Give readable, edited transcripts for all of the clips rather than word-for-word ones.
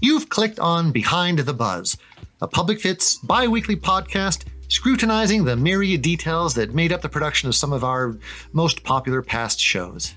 You've clicked on Behind the Buzz, a Public Fit's bi-weekly podcast scrutinizing the myriad details that made up the production of some of our most popular past shows.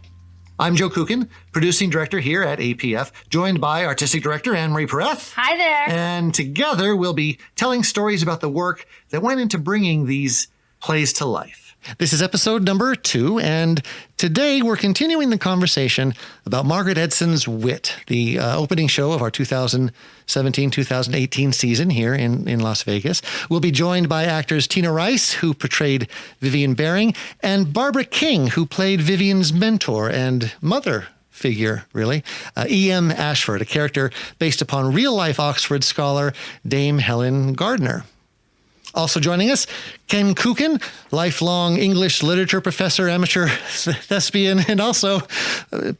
I'm Joe Kucan, producing director here at APF, joined by artistic director Anne-Marie Pereth. Hi there. And together we'll be telling stories about the work that went into bringing these plays to life. This is episode number 2, and today we're continuing the conversation about Margaret Edson's Wit, the opening show of our 2017-2018 season here in Las Vegas. We'll be joined by actors Tina Rice, who portrayed Vivian Baring, and Barbara King, who played Vivian's mentor and mother figure, really, E.M. Ashford, a character based upon real-life Oxford scholar Dame Helen Gardner. Also joining us, Ken Kucan, lifelong English literature professor, amateur thespian, and also,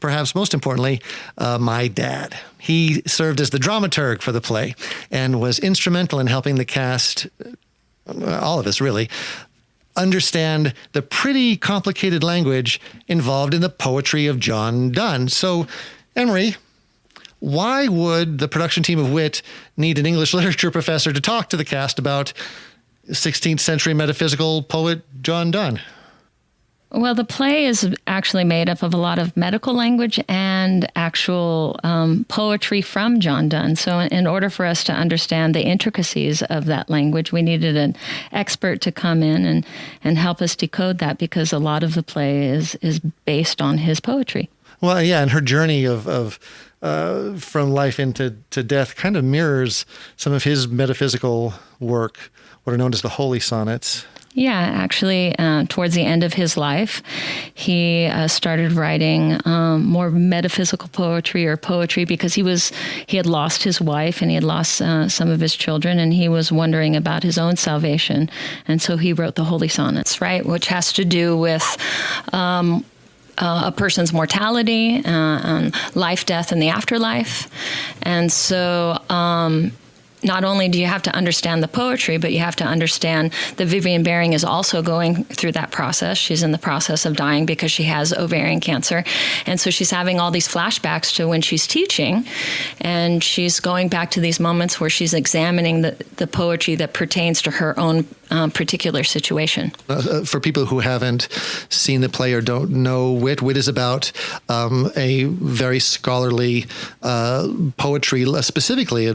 perhaps most importantly, my dad. He served as the dramaturg for the play and was instrumental in helping the cast, all of us really, understand the pretty complicated language involved in the poetry of John Donne. So, Anne-Marie, why would the production team of Wit need an English literature professor to talk to the cast about 16th century metaphysical poet John Donne? Well, the play is actually made up of a lot of medical language and actual poetry from John Donne. So in order for us to understand the intricacies of that language, we needed an expert to come in and help us decode that, because a lot of the play is based on his poetry. Well, yeah, and her journey of from life into death kind of mirrors some of his metaphysical work, what are known as the holy sonnets. Yeah, actually, towards the end of his life, he started writing more metaphysical poetry, or poetry, because he had lost his wife and he had lost some of his children, and he was wondering about his own salvation. And so he wrote the holy sonnets, right, which has to do with a person's mortality, life, death, and the afterlife. And so not only do you have to understand the poetry, but you have to understand that Vivian Baring is also going through that process. She's in the process of dying because she has ovarian cancer. And so she's having all these flashbacks to when she's teaching, and she's going back to these moments where she's examining the poetry that pertains to her own particular situation. For people who haven't seen the play or don't know Wit is about a very scholarly poetry, specifically a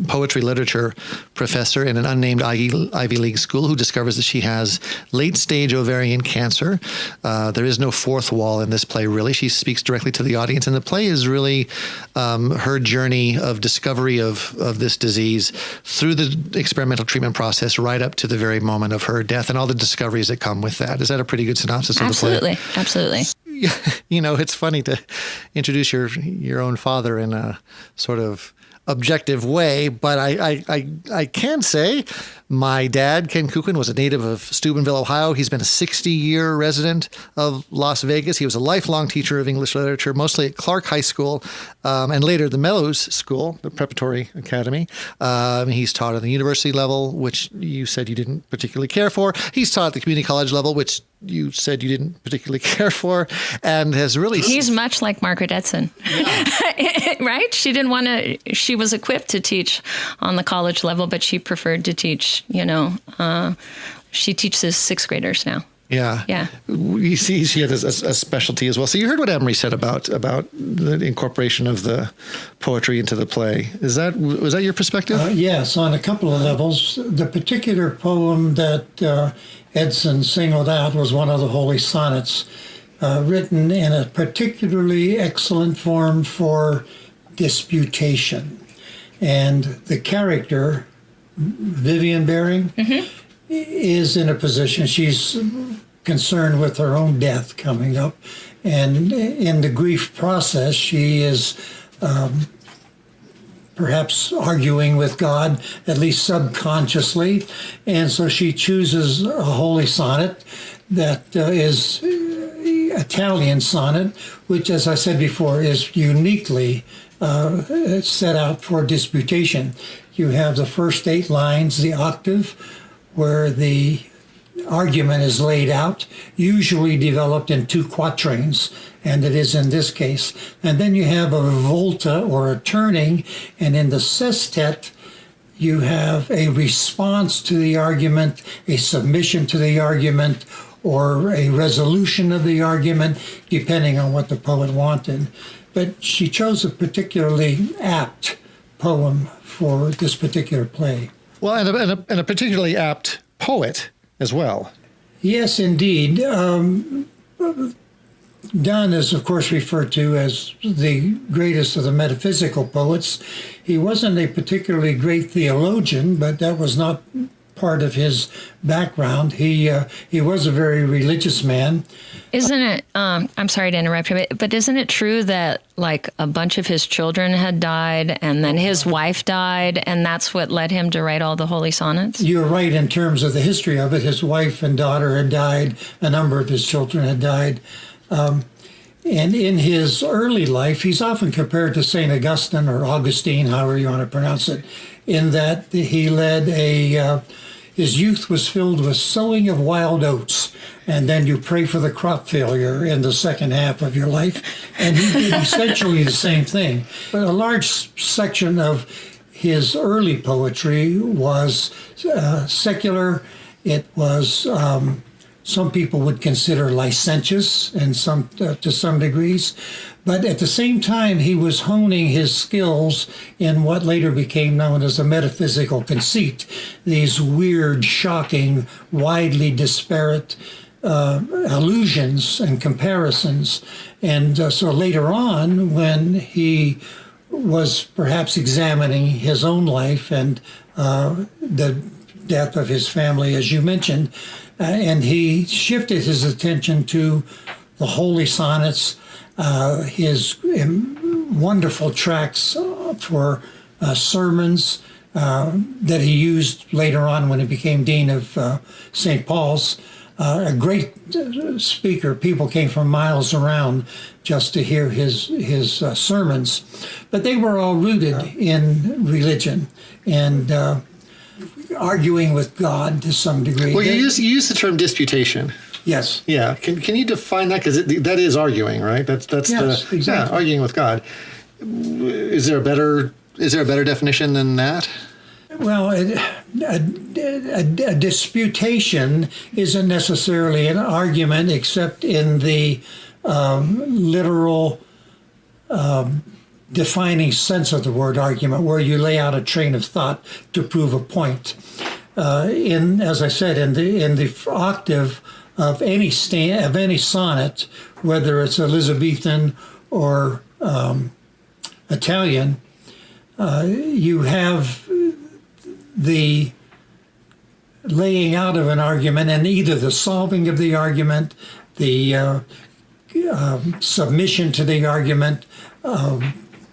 poetry literature professor in an unnamed Ivy League school who discovers that she has late-stage ovarian cancer. There is no fourth wall in this play, really. She speaks directly to the audience, and the play is really her journey of discovery of this disease through the experimental treatment process right up to the very moment of her death and all the discoveries that come with that. Is that a pretty good synopsis of the play? Absolutely. You know, it's funny to introduce your own father in a sort of objective way, but I can say my dad, Ken Kucan, was a native of Steubenville, Ohio. He's been a 60-year resident of Las Vegas. He was a lifelong teacher of English literature, mostly at Clark High School, and later the Mellows School, the preparatory academy. He's taught at the university level, which you said you didn't particularly care for. He's taught at the community college level, which you said you didn't particularly care for, and has really... He's much like Margaret Edson, yeah. Right? She didn't want to... She was equipped to teach on the college level, but she preferred to teach, she teaches 6th graders now. Yeah. Yeah. You see, she had a specialty as well. So you heard what Anne-Marie said about the incorporation of the poetry into the play. Was that your perspective? Yes, on a couple of levels. The particular poem that Edson singled out was one of the holy sonnets, written in a particularly excellent form for disputation. And the character, Vivian Baring, is in a position, she's concerned with her own death coming up. And in the grief process, she is perhaps arguing with God, at least subconsciously. And so she chooses a holy sonnet that is Italian sonnet, which, as I said before, is uniquely set out for disputation. You have the first 8 lines, the octave, where the argument is laid out, usually developed in 2 quatrains, and it is in this case. And then you have a volta, or a turning, and in the sestet, you have a response to the argument, a submission to the argument, or a resolution of the argument, depending on what the poet wanted. But she chose a particularly apt poem for this particular play. Well, and a particularly apt poet as well. Yes, indeed. Donne is, of course, referred to as the greatest of the metaphysical poets. He wasn't a particularly great theologian, but that was not part of his background. He was a very religious man. Isn't it, I'm sorry to interrupt you, but isn't it true that like a bunch of his children had died and then his wife died, and that's what led him to write all the holy sonnets? You're right in terms of the history of it. His wife and daughter had died. A number of his children had died. And in his early life, he's often compared to St. Augustine or Augustine, however you want to pronounce it, in that he led his youth was filled with sowing of wild oats, and then you pray for the crop failure in the second half of your life. And he did essentially the same thing. But a large section of his early poetry was secular. It was some people would consider licentious, and some to some degrees. But at the same time, he was honing his skills in what later became known as a metaphysical conceit, these weird, shocking, widely disparate allusions and comparisons. And so later on, when he was perhaps examining his own life and the death of his family, as you mentioned, and he shifted his attention to the holy sonnets, his wonderful tracts for sermons that he used later on when he became dean of St. Paul's. A great speaker. People came from miles around just to hear his sermons. But they were all rooted in religion and arguing with God to some degree. Well, you use the term disputation. Yes. Yeah. Can you define that? Because that is arguing, right? That's yes, exactly. Yeah, arguing with God. Is there a better definition than that? Well, a disputation isn't necessarily an argument, except in the literal defining sense of the word argument, where you lay out a train of thought to prove a point. As I said, in the octave of any sonnet, whether it's Elizabethan or Italian, you have the laying out of an argument, and either the solving of the argument, the submission to the argument,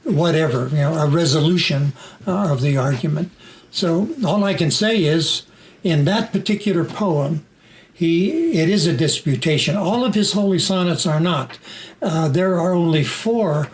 whatever, a resolution of the argument. So all I can say is, in that particular poem, it is a disputation. All of his holy sonnets are not. There are only 4,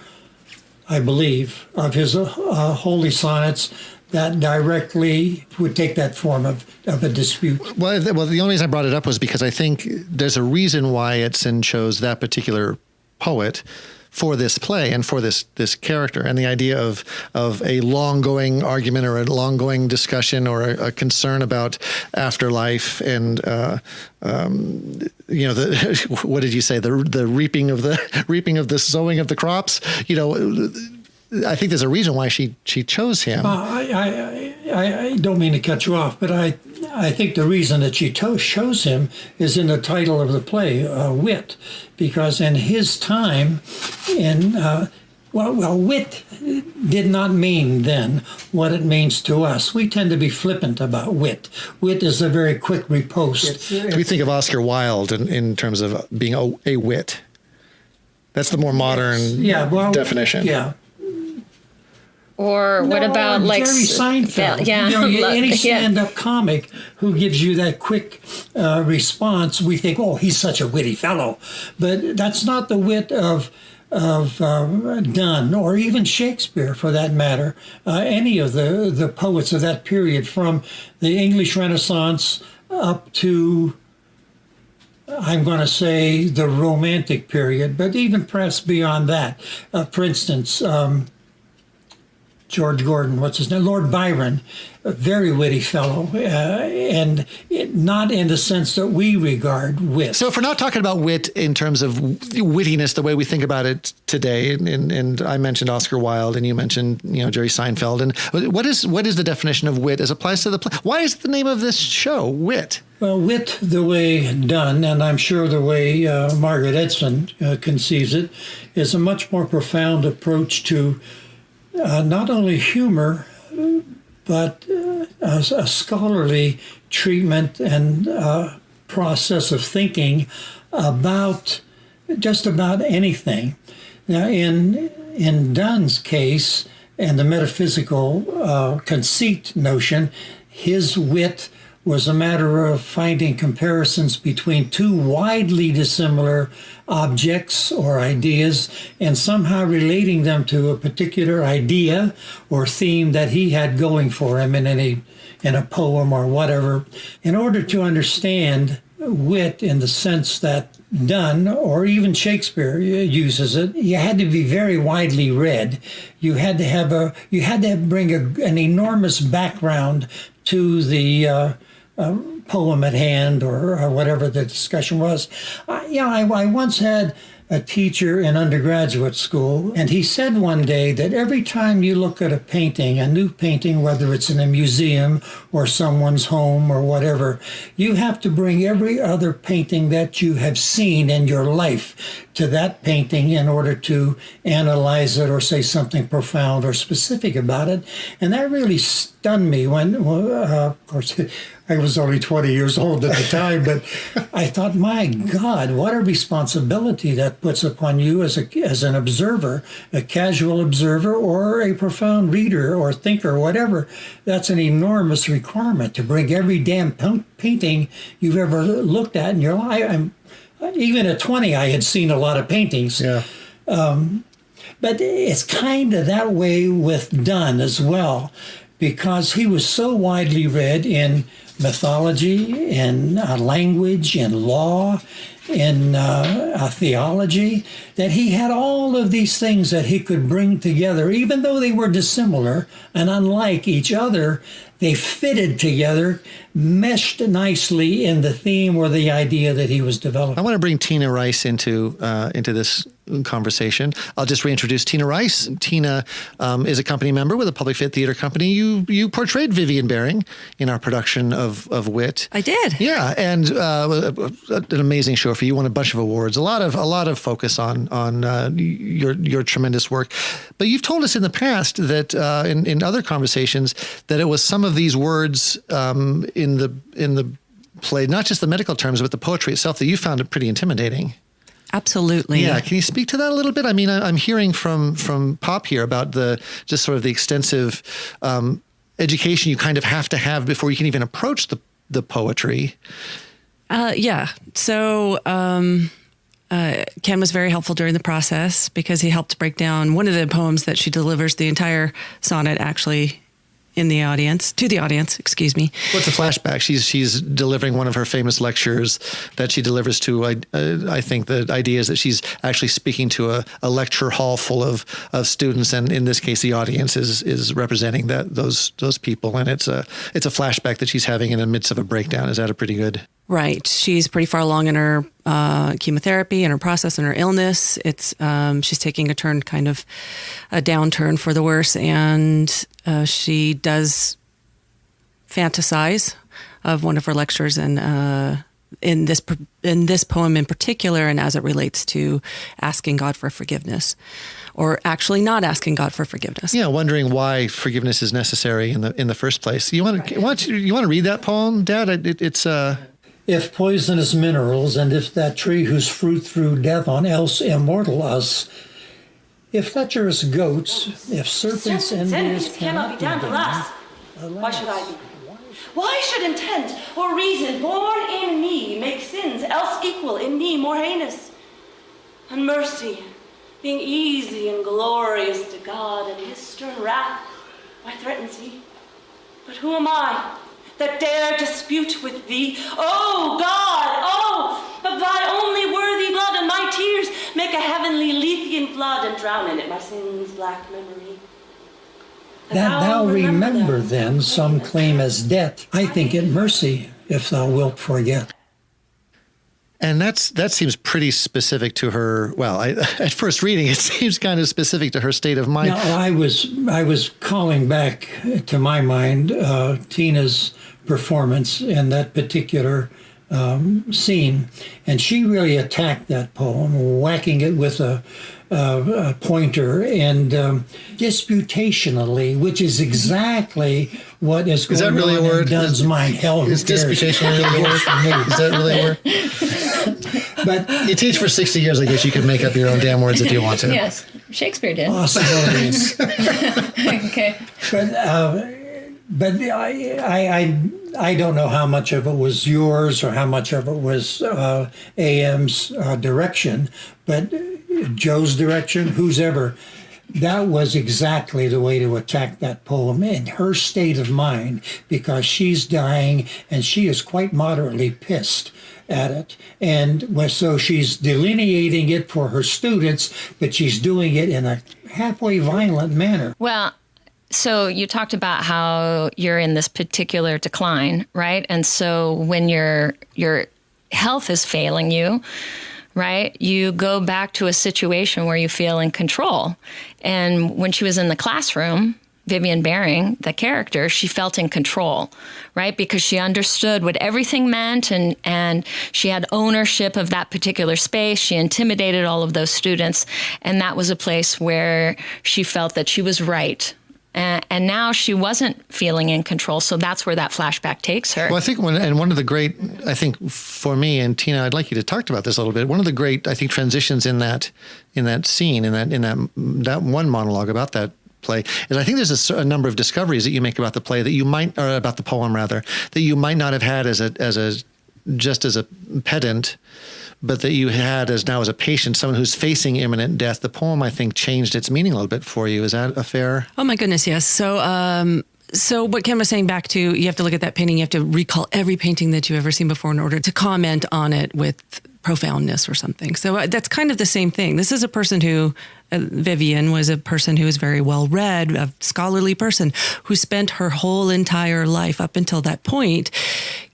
I believe, of his holy sonnets that directly would take that form of a dispute. Well, the only reason I brought it up was because I think there's a reason why Edson chose that particular poet for this play and for this character, and the idea of a long-going argument or a long-going discussion or a concern about afterlife and what did you say, the reaping of the sowing of the crops. I think there's a reason why she chose him. I don't mean to cut you off, but I think the reason that she chose him is in the title of the play, Wit, because in his time, wit did not mean then what it means to us. We tend to be flippant about wit. Wit is a very quick riposte. We think of Oscar Wilde in terms of being a wit. That's the more modern definition. Yeah. Or what about like Jerry Seinfeld? Any stand-up comic who gives you that quick response, we think, "Oh, he's such a witty fellow," but that's not the wit of Donne or even Shakespeare, for that matter. Any of the poets of that period, from the English Renaissance up to I'm going to say the Romantic period, but even perhaps beyond that. For instance, George Gordon, what's his name? Lord Byron, a very witty fellow, not in the sense that we regard wit. So if we're not talking about wit in terms of wittiness, the way we think about it today, and I mentioned Oscar Wilde, and you mentioned Jerry Seinfeld, and what is the definition of wit as applies to the play? Why is the name of this show Wit? Well, wit, the way done, and I'm sure the way Margaret Edson conceives it, is a much more profound approach to not only humor, but a scholarly treatment and process of thinking about just about anything. Now, in Donne's case, and the metaphysical conceit notion, his wit was a matter of finding comparisons between two widely dissimilar objects or ideas and somehow relating them to a particular idea or theme that he had going for him in a poem or whatever. In order to understand wit in the sense that Donne or even Shakespeare uses it, you had to be very widely read. You had to bring an enormous background to the poem at hand or whatever the discussion was. I once had a teacher in undergraduate school, and he said one day that every time you look at a painting, a new painting, whether it's in a museum or someone's home or whatever, you have to bring every other painting that you have seen in your life to that painting in order to analyze it or say something profound or specific about it. And that really stunned me when, of course, I was only 20 years old at the time, but I thought, my God, what a responsibility that puts upon you as an observer, a casual observer or a profound reader or thinker, whatever. That's an enormous requirement to bring every damn painting you've ever looked at in your life. Even at 20, I had seen a lot of paintings. Yeah. But it's kind of that way with Donne as well, because he was so widely read in mythology, in language, in law, in theology, that he had all of these things that he could bring together, even though they were dissimilar and unlike each other. They fitted together, meshed nicely in the theme or the idea that he was developing. I want to bring Tina Rice into this conversation. I'll just reintroduce Tina Rice. Tina is a company member with a Public Fit Theater company. You portrayed Vivian Baring in our production of Wit. I did. Yeah, and an amazing show for you. Won a bunch of awards. A lot of focus on your tremendous work. But you've told us in the past that in other conversations that it was some of these words in the play, not just the medical terms, but the poetry itself, that you found it pretty intimidating. Absolutely. Yeah. Can you speak to that a little bit? I mean, I'm hearing from Pop here about the extensive education you kind of have to have before you can even approach the poetry. Yeah. So Ken was very helpful during the process because he helped break down one of the poems that she delivers the entire sonnet actually to the audience, excuse me. What's a flashback? She's delivering one of her famous lectures that she delivers to, I think the idea is that she's actually speaking to a lecture hall full of students. And in this case, the audience is representing those people. And it's a flashback that she's having in the midst of a breakdown. Is that a pretty good? Right. She's pretty far along in her chemotherapy and her process and her illness. It's she's taking a downturn for the worse, and she does fantasize of one of her lectures, and in this poem in particular, and as it relates to asking God for forgiveness, or actually not asking God for forgiveness. Yeah, wondering why forgiveness is necessary in the first place. You want to read that poem, Dad? It's If poisonous minerals, and if that tree whose fruit threw death on else immortal us, if lecherous goats, if serpents envious cannot be damned, alas, why should I be? Why should intent or reason born in me make sins else equal in me more heinous? And mercy, being easy and glorious to God, and his stern wrath, why threatens he? But who am I that dare dispute with thee? Oh God, oh, of of thy only worthy blood, and my tears make a heavenly Lethean flood, and drown in it my sin's black memory. That thou remember then some claim as debt, I think it mercy, if thou wilt forget. And that seems pretty specific to her. Well, at first reading, it seems kind of specific to her state of mind. Now, I was calling back to my mind Tina's performance in that particular scene, and she really attacked that poem, whacking it with a pointer and disputationally, which is exactly what is going really on a word? in Donne's mind. Hell, who Is cares? disputation really a word? Is that really a word? But You teach for 60 years, I guess you could make up your own damn words if you want to. Yes, Shakespeare did. possibilities. Okay. But I don't know how much of it was yours or how much of it was AM's direction, but Joe's direction, whose ever, that was exactly the way to attack that poem in her state of mind, because she's dying and she is quite moderately pissed at it. And so she's delineating it for her students, but she's doing it in a halfway violent manner. Well, so you talked about how you're in this particular decline, right? And so when your health is failing you, right, you go back to a situation where you feel in control. And when she was in the classroom, Vivian Baring, the character, she felt in control, right? Because she understood what everything meant, and she had ownership of that particular space. She intimidated all of those students. And that was a place where she felt that she was right. And now she wasn't feeling in control, so that's where that flashback takes her. Well, I think one of the great, I think for me, and Tina, I'd like you to talk about this a little bit. One of the great, I think, transitions in that scene, in that one monologue about that play, is I think there's a number of discoveries that you make about the play that you might, or about the poem rather, that you might not have had as a pedant, but that you had as a patient, someone who's facing imminent death. The poem, I think, changed its meaning a little bit for you. Is that a fair? Oh my goodness, yes. So what Ken was saying back to, you have to look at that painting, you have to recall every painting that you've ever seen before in order to comment on it with profoundness or something. So that's kind of the same thing. This is a person who, Vivian was a person who was very well read, a scholarly person who spent her whole entire life up until that point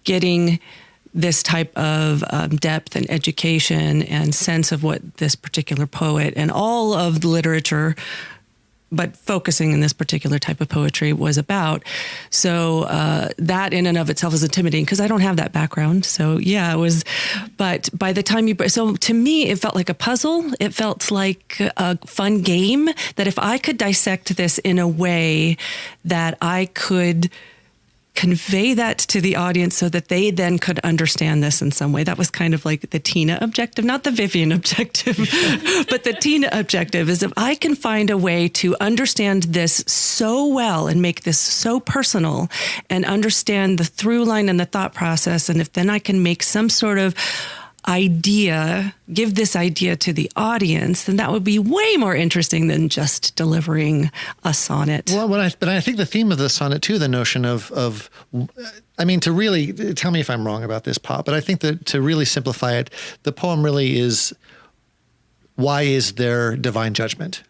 getting this type of depth and education and sense of what this particular poet and all of the literature, but focusing in this particular type of poetry, was about. So that in and of itself is intimidating because I don't have that background. So yeah, it was, but by the time so to me, it felt like a puzzle. It felt like a fun game that if I could dissect this in a way that I could convey that to the audience so that they then could understand this in some way. That was kind of like the Tina objective, not the Vivian objective, but the Tina objective is if I can find a way to understand this so well and make this so personal and understand the through line and the thought process, and if then I can make some sort of idea, give this idea to the audience, then that would be way more interesting than just delivering a sonnet. Well, but I think the theme of the sonnet too, the notion of, I mean, to really, tell me if I'm wrong about this, Pop, but I think that to really simplify it, the poem really is, why is there divine judgment?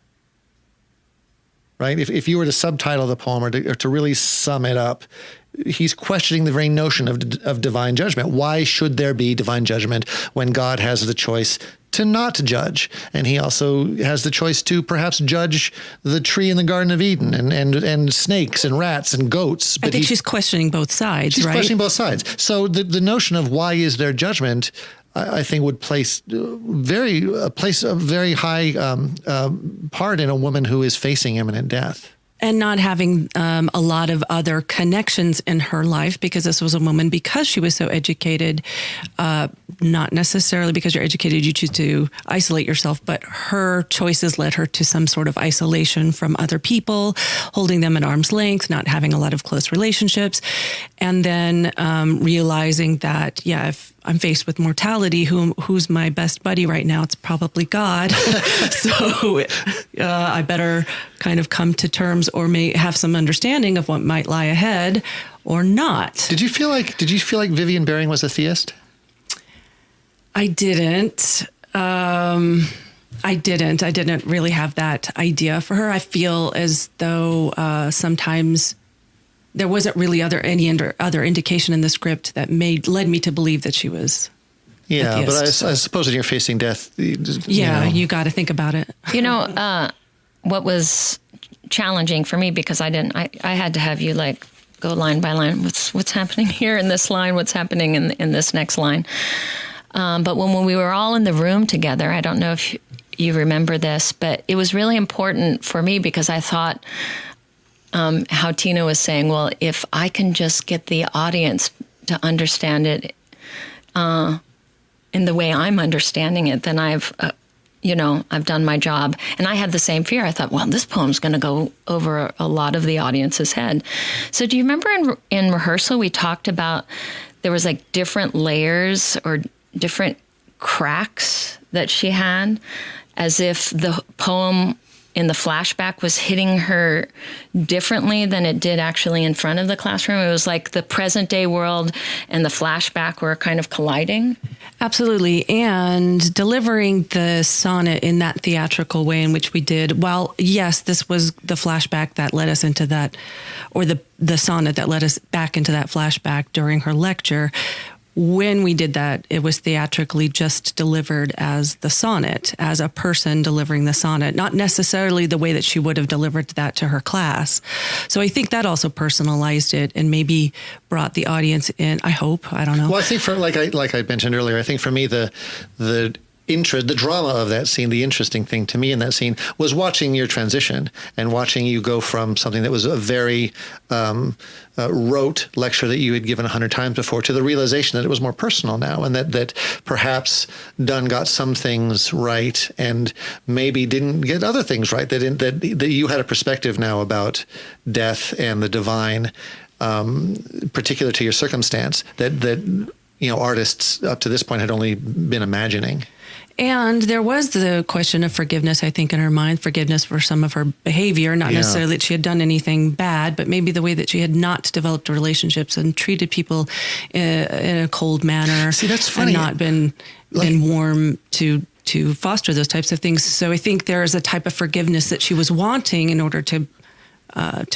Right? If you were to subtitle the poem or to really sum it up, he's questioning the very notion of divine judgment. Why should there be divine judgment when God has the choice to not judge? And he also has the choice to perhaps judge the tree in the Garden of Eden and snakes and rats and goats. But I think she's questioning both sides, she's right? questioning both sides. So the notion of why is there judgment, I think would place a very high part in a woman who is facing imminent death. And not having a lot of other connections in her life, because this was a woman, because she was so educated, not necessarily because you're educated, you choose to isolate yourself, but her choices led her to some sort of isolation from other people, holding them at arm's length, not having a lot of close relationships. And then realizing that, yeah, if I'm faced with mortality, who's my best buddy right now? It's probably God. So I better kind of come to terms or may have some understanding of what might lie ahead or not. Did you feel like Vivian Baring was a theist? I didn't. I didn't really have that idea for her. I feel as though sometimes there wasn't really any other indication in the script that led me to believe that she was. Yeah, atheist. but I suppose when you're facing death, you got to think about it. What was challenging for me, because I had to have you like go line by line. What's happening here in this line? What's happening in this next line? But when we were all in the room together, I don't know if you remember this, but it was really important for me because I thought how Tina was saying, well, if I can just get the audience to understand it in the way I'm understanding it, then I've done my job. And I had the same fear. I thought, well, this poem's going to go over a lot of the audience's head. So do you remember in rehearsal, we talked about there was like different layers or different cracks that she had, as if the poem in the flashback was hitting her differently than it did actually in front of the classroom. It was like the present day world and the flashback were kind of colliding. Absolutely. And delivering the sonnet in that theatrical way in which we did, while yes, this was the flashback that led us into that, or the sonnet that led us back into that flashback during her lecture, when we did that, it was theatrically just delivered as the sonnet, as a person delivering the sonnet, not necessarily the way that she would have delivered that to her class. So I think that also personalized it and maybe brought the audience in. I hope. I don't know. Well, I think for like I mentioned earlier, I think for me the drama of that scene, the interesting thing to me in that scene was watching your transition and watching you go from something that was a very rote lecture that you had given 100 times before to the realization that it was more personal now, and that perhaps Donne got some things right and maybe didn't get other things right, that you had a perspective now about death and the divine, particular to your circumstance, that artists up to this point had only been imagining. And there was the question of forgiveness, I think, in her mind, forgiveness for some of her behavior, not necessarily that she had done anything bad, but maybe the way that she had not developed relationships and treated people in a cold manner. See, that's funny. And not been warm to foster those types of things. So I think there is a type of forgiveness that she was wanting in order to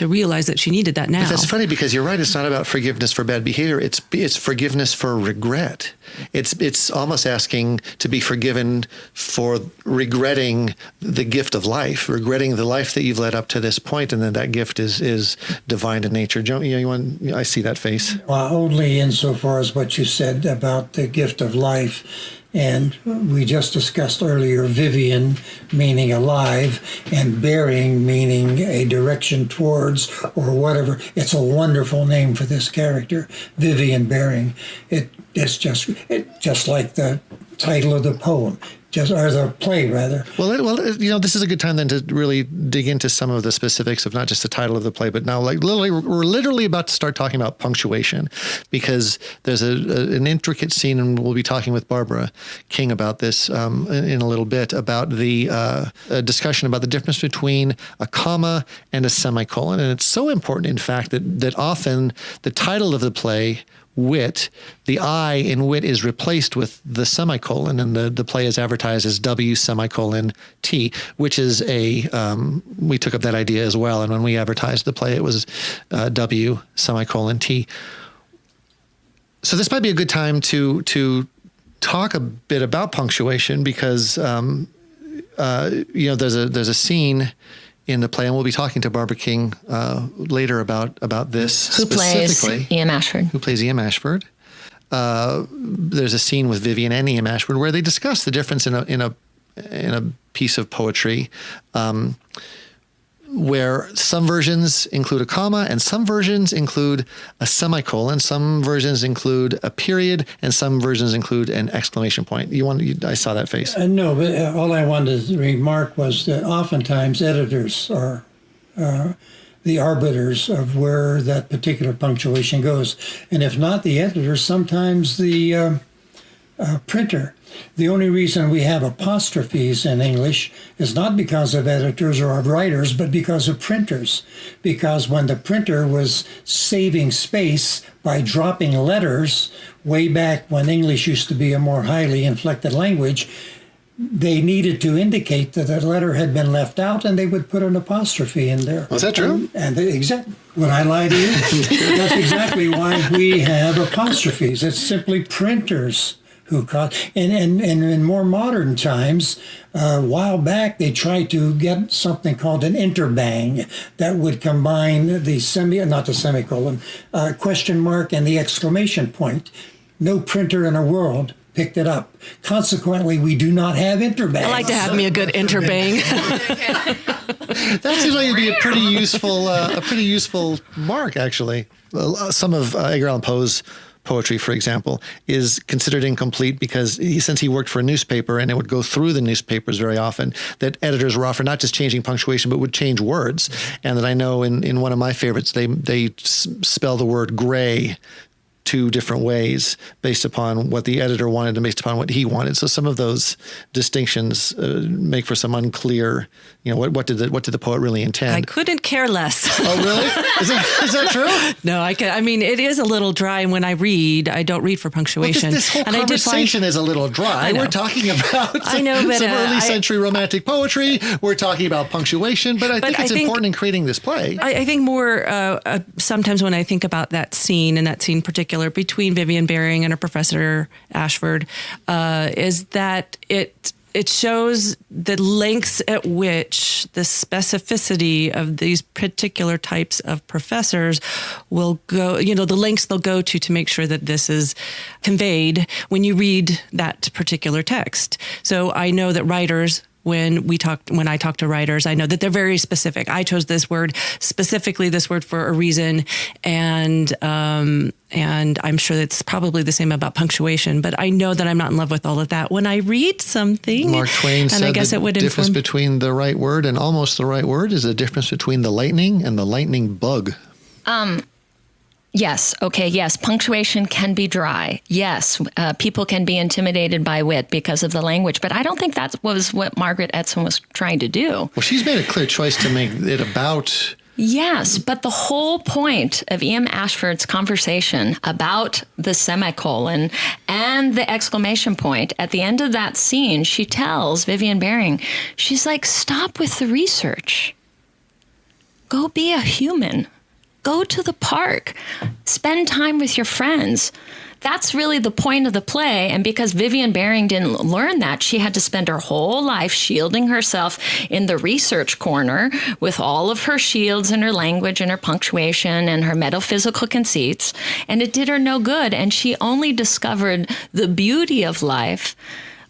realize that she needed that now. But that's funny because you're right. It's not about forgiveness for bad behavior. It's forgiveness for regret. It's almost asking to be forgiven for regretting the gift of life, regretting the life that you've led up to this point, and then that gift is divine in nature. I see that face. Well, only insofar as what you said about the gift of life. And we just discussed earlier Vivian meaning alive and bearing meaning a direction towards or whatever. It's a wonderful name for this character, Vivian Bearing. It's just like the title of the poem. Or the play, rather. Well, this is a good time then to really dig into some of the specifics of not just the title of the play, but now, we're literally about to start talking about punctuation, because there's an intricate scene, and we'll be talking with Barbara King about this in a little bit, about the discussion about the difference between a comma and a semicolon. And it's so important, in fact, that often the title of the play, Wit, the I in wit is replaced with the semicolon, and the play is advertised as W semicolon T, which is we took up that idea as well. And when we advertised the play, it was W semicolon T. So this might be a good time to talk a bit about punctuation, because there's a scene in the play, and we'll be talking to Barbara King later about this. Who plays E.M. Ashford. Who plays E.M. Ashford. There's a scene with Vivian and E.M. Ashford where they discuss the difference in a piece of poetry, where some versions include a comma and some versions include a semicolon, some versions include a period, and some versions include an exclamation point. I saw that face. No, but all I wanted to remark was that oftentimes editors are the arbiters of where that particular punctuation goes. And if not the editors, sometimes the printer. The only reason we have apostrophes in English is not because of editors or of writers, but because of printers. Because when the printer was saving space by dropping letters, way back when English used to be a more highly inflected language, they needed to indicate that a letter had been left out, and they would put an apostrophe in there. Was that true? Would I lie to you? That's exactly why we have apostrophes. It's simply printers who caught. And in more modern times, a while back, they tried to get something called an interbang that would combine the not the semicolon, question mark and the exclamation point. No printer in the world picked it up. Consequently, we do not have interbangs. I like to have me a good interbang. That seems like it'd be a pretty useful mark, actually. Some of Edgar Allan Poe's poetry, for example, is considered incomplete because since he worked for a newspaper and it would go through the newspapers very often, that editors were often not just changing punctuation, but would change words. And that I know in one of my favorites, they spell the word gray two different ways based upon what the editor wanted and based upon what he wanted. So some of those distinctions make for some unclear, what did the poet really intend? I couldn't care less. Oh, really? Is that true? No, I mean, it is a little dry. And when I read, I don't read for punctuation. Well, this whole conversation is a little dry. We're talking about some early century romantic poetry. We're talking about punctuation, but I think it's important in creating this play. I think more sometimes when I think about that scene particular between Vivian Baring and her professor Ashford, is that it shows the lengths at which the specificity of these particular types of professors will go, the lengths they'll go to make sure that this is conveyed when you read that particular text. So I know that writers, when I talk to writers, I know that they're very specific. I chose this word, specifically this word, for a reason, and I'm sure it's probably the same about punctuation. But I know that I'm not in love with all of that when I read something. Mark Twain said the difference between the right word and almost the right word is the difference between the lightning and the lightning bug. Yes. Okay. Yes. Punctuation can be dry. Yes. People can be intimidated by wit because of the language, but I don't think that was what Margaret Edson was trying to do. Well, she's made a clear choice to make it about... Yes, but the whole point of E.M. Ashford's conversation about the semicolon and the exclamation point, at the end of that scene, she tells Vivian Baring, she's like, stop with the research. Go be a human. Go to the park. Spend time with your friends. That's really the point of the play. And because Vivian Baring didn't learn that, she had to spend her whole life shielding herself in the research corner with all of her shields and her language and her punctuation and her metaphysical conceits. And it did her no good. And she only discovered the beauty of life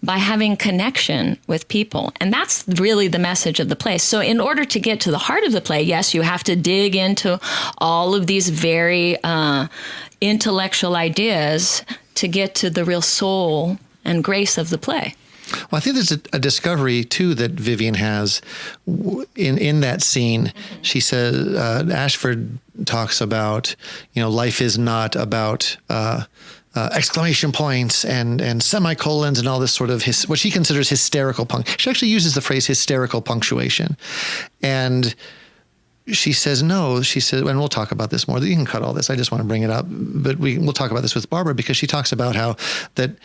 by having connection with people. And that's really the message of the play. So in order to get to the heart of the play, yes, you have to dig into all of these very intellectual ideas to get to the real soul and grace of the play. Well, I think there's a discovery, too, that Vivian has in that scene. She says, Ashford talks about, life is not about exclamation points and semicolons and all this sort of what she considers hysterical she actually uses the phrase hysterical punctuation. And she says, no, she says, and we'll talk about this more. You can cut all this. I just want to bring it up. But we'll talk about this with Barbara because she talks about how that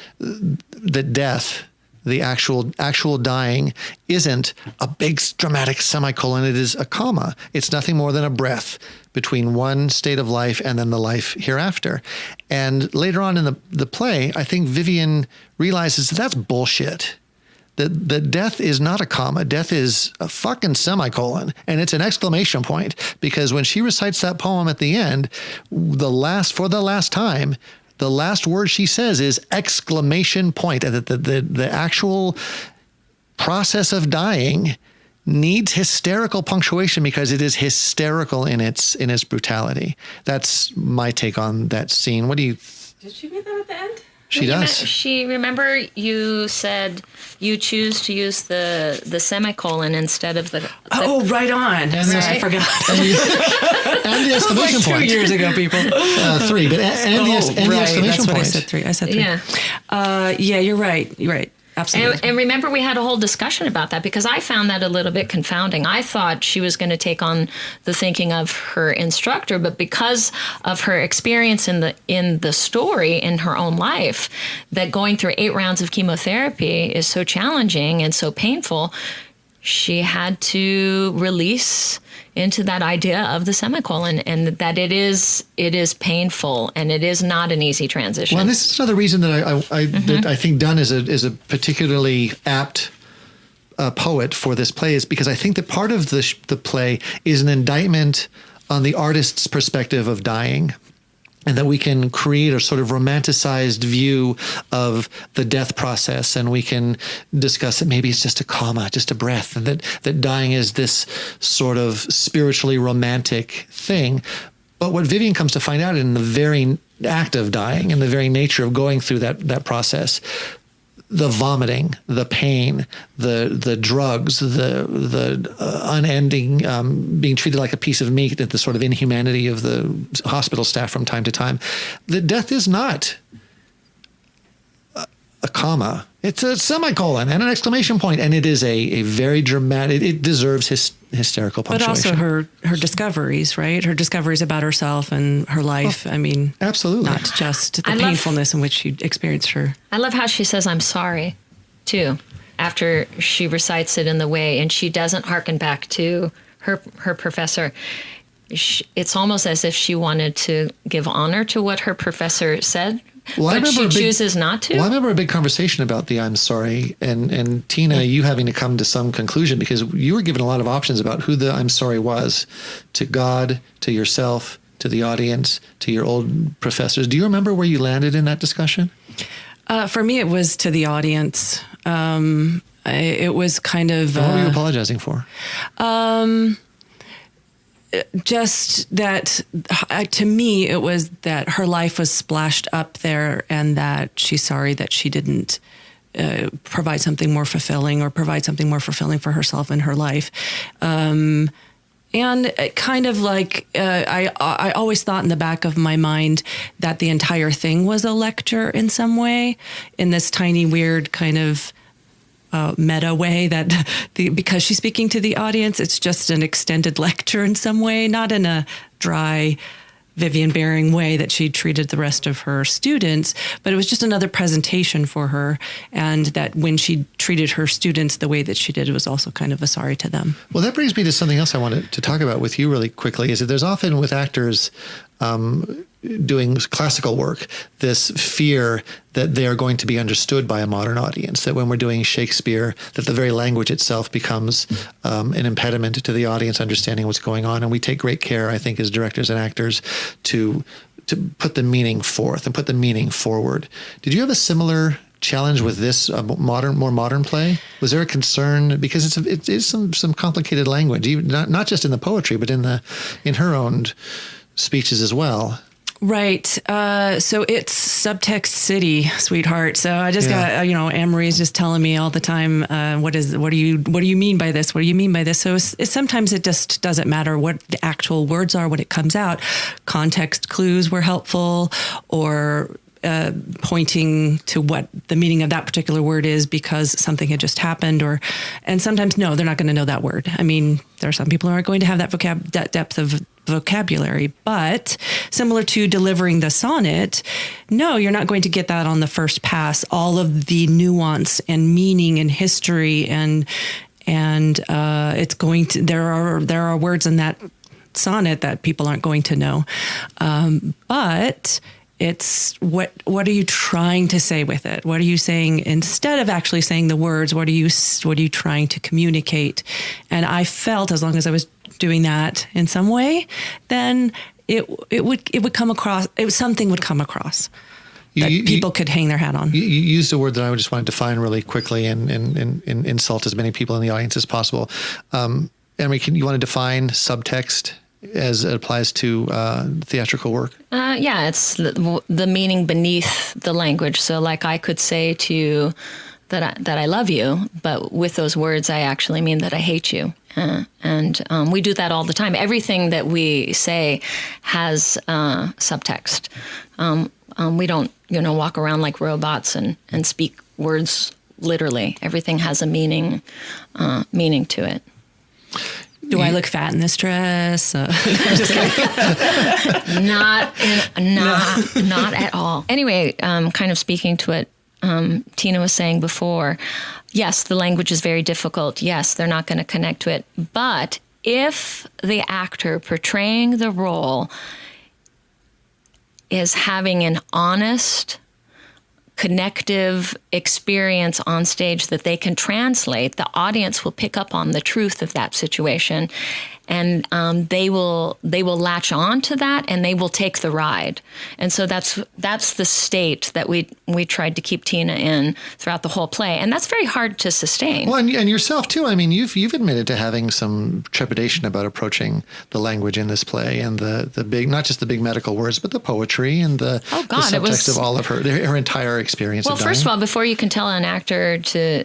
death, the actual dying, isn't a big dramatic semicolon. It is a comma. It's nothing more than a breath between one state of life and then the life hereafter. And later on in the play, I think Vivian realizes that's bullshit. That death is not a comma. Death is a fucking semicolon, and it's an exclamation point. Because when she recites that poem at the end, the last time, the last word she says is exclamation point. The actual process of dying needs hysterical punctuation because it is hysterical in its brutality. That's my take on that scene. What do you? Did she read that at the end? She does. Remember you said you choose to use the semicolon instead of the right on. I forgot. And the exclamation point. 2 years ago, people. 3, but and the exclamation point. I said 3. Yeah. Yeah, you're right. You're right. Absolutely. And remember, we had a whole discussion about that because I found that a little bit confounding. I thought she was going to take on the thinking of her instructor, but because of her experience in the story in her own life, that going through 8 rounds of chemotherapy is so challenging and so painful, she had to release into that idea of the semicolon, and that it is painful and it is not an easy transition. Well, and this is another reason that that I think Donne is a particularly apt poet for this play, is because I think that part of the play is an indictment on the artist's perspective of dying, and that we can create a sort of romanticized view of the death process, and we can discuss that maybe it's just a comma, just a breath, and that dying is this sort of spiritually romantic thing. But what Vivian comes to find out in the very act of dying, and the very nature of going through that process, the vomiting, the pain, the drugs, the unending being treated like a piece of meat, the sort of inhumanity of the hospital staff from time to time, that death is not a comma. It's a semicolon and an exclamation point, and it is a very dramatic. It deserves hysterical punctuation. But also her discoveries, right? Her discoveries about herself and her life. I mean, absolutely, not just the painfulness in which she experienced her. I love how she says, "I'm sorry," too, after she recites it in the way, and she doesn't hearken back to her professor. It's almost as if she wanted to give honor to what her professor said. Well, but she chooses not to? Well, I remember a big conversation about the I'm sorry, and Tina, you having to come to some conclusion, because you were given a lot of options about who the I'm sorry was, to God, to yourself, to the audience, to your old professors. Do you remember where you landed in that discussion? For me, it was to the audience. It was kind of... What were you apologizing for? Just that, to me, it was that her life was splashed up there, and that she's sorry that she didn't provide something more fulfilling, or provide something more fulfilling for herself in her life. And kind of like, I always thought in the back of my mind that the entire thing was a lecture in some way, in this tiny, weird kind of meta way, that because she's speaking to the audience, it's just an extended lecture in some way, not in a dry Vivian Baring way that she treated the rest of her students, but it was just another presentation for her. And that when she treated her students the way that she did, it was also kind of a sorry to them. Well, that brings me to something else I wanted to talk about with you really quickly, is that there's often with actors doing classical work, this fear that they are going to be understood by a modern audience, that when we're doing Shakespeare, that the very language itself becomes an impediment to the audience understanding what's going on. And we take great care, I think, as directors and actors to put the meaning forth and put the meaning forward. Did you have a similar challenge with this more modern play? Was there a concern, because it is some complicated language, even not just in the poetry, but in her own speeches as well? Right. So it's subtext city, sweetheart. So I just got, Anne-Marie's just telling me all the time, what do you mean by this? What do you mean by this? So sometimes it just doesn't matter what the actual words are when it comes out. Context clues were helpful, or pointing to what the meaning of that particular word is because something had just happened, and sometimes, no, they're not going to know that word. I mean, there are some people who aren't going to have that depth of vocabulary, but similar to delivering the sonnet, no, you're not going to get that on the first pass. All of the nuance and meaning and history and it's going to, there are words in that sonnet that people aren't going to know. But it's what are you trying to say with it? What are you saying instead of actually saying the words? What are you trying to communicate? And I felt, as long as I was doing that in some way, then it would come across. Something would come across that people could hang their hat on. You used a word that I just wanted to define really quickly and insult as many people in the audience as possible. Anne-Marie, you want to define subtext as it applies to theatrical work? Yeah, it's the meaning beneath the language. So like I could say to you that I love you, but with those words, I actually mean that I hate you. And we do that all the time. Everything that we say has subtext. We don't, walk around like robots and speak words literally. Everything has a meaning to it. Do I look fat in this dress? I'm just kidding. Not at all. Anyway, kind of speaking to what Tina was saying before, yes, the language is very difficult. Yes, they're not going to connect to it. But if the actor portraying the role is having an honest, connective experience on stage that they can translate, the audience will pick up on the truth of that situation, and they will latch on to that, and they will take the ride. And so that's the state that we tried to keep Tina in throughout the whole play, and that's very hard to sustain. Well, and yourself too. I mean, you've admitted to having some trepidation about approaching the language in this play, and the big, not just the big medical words, but the poetry and the subtext of all of her entire experience. Well, of dying. first of all, before you can tell an actor to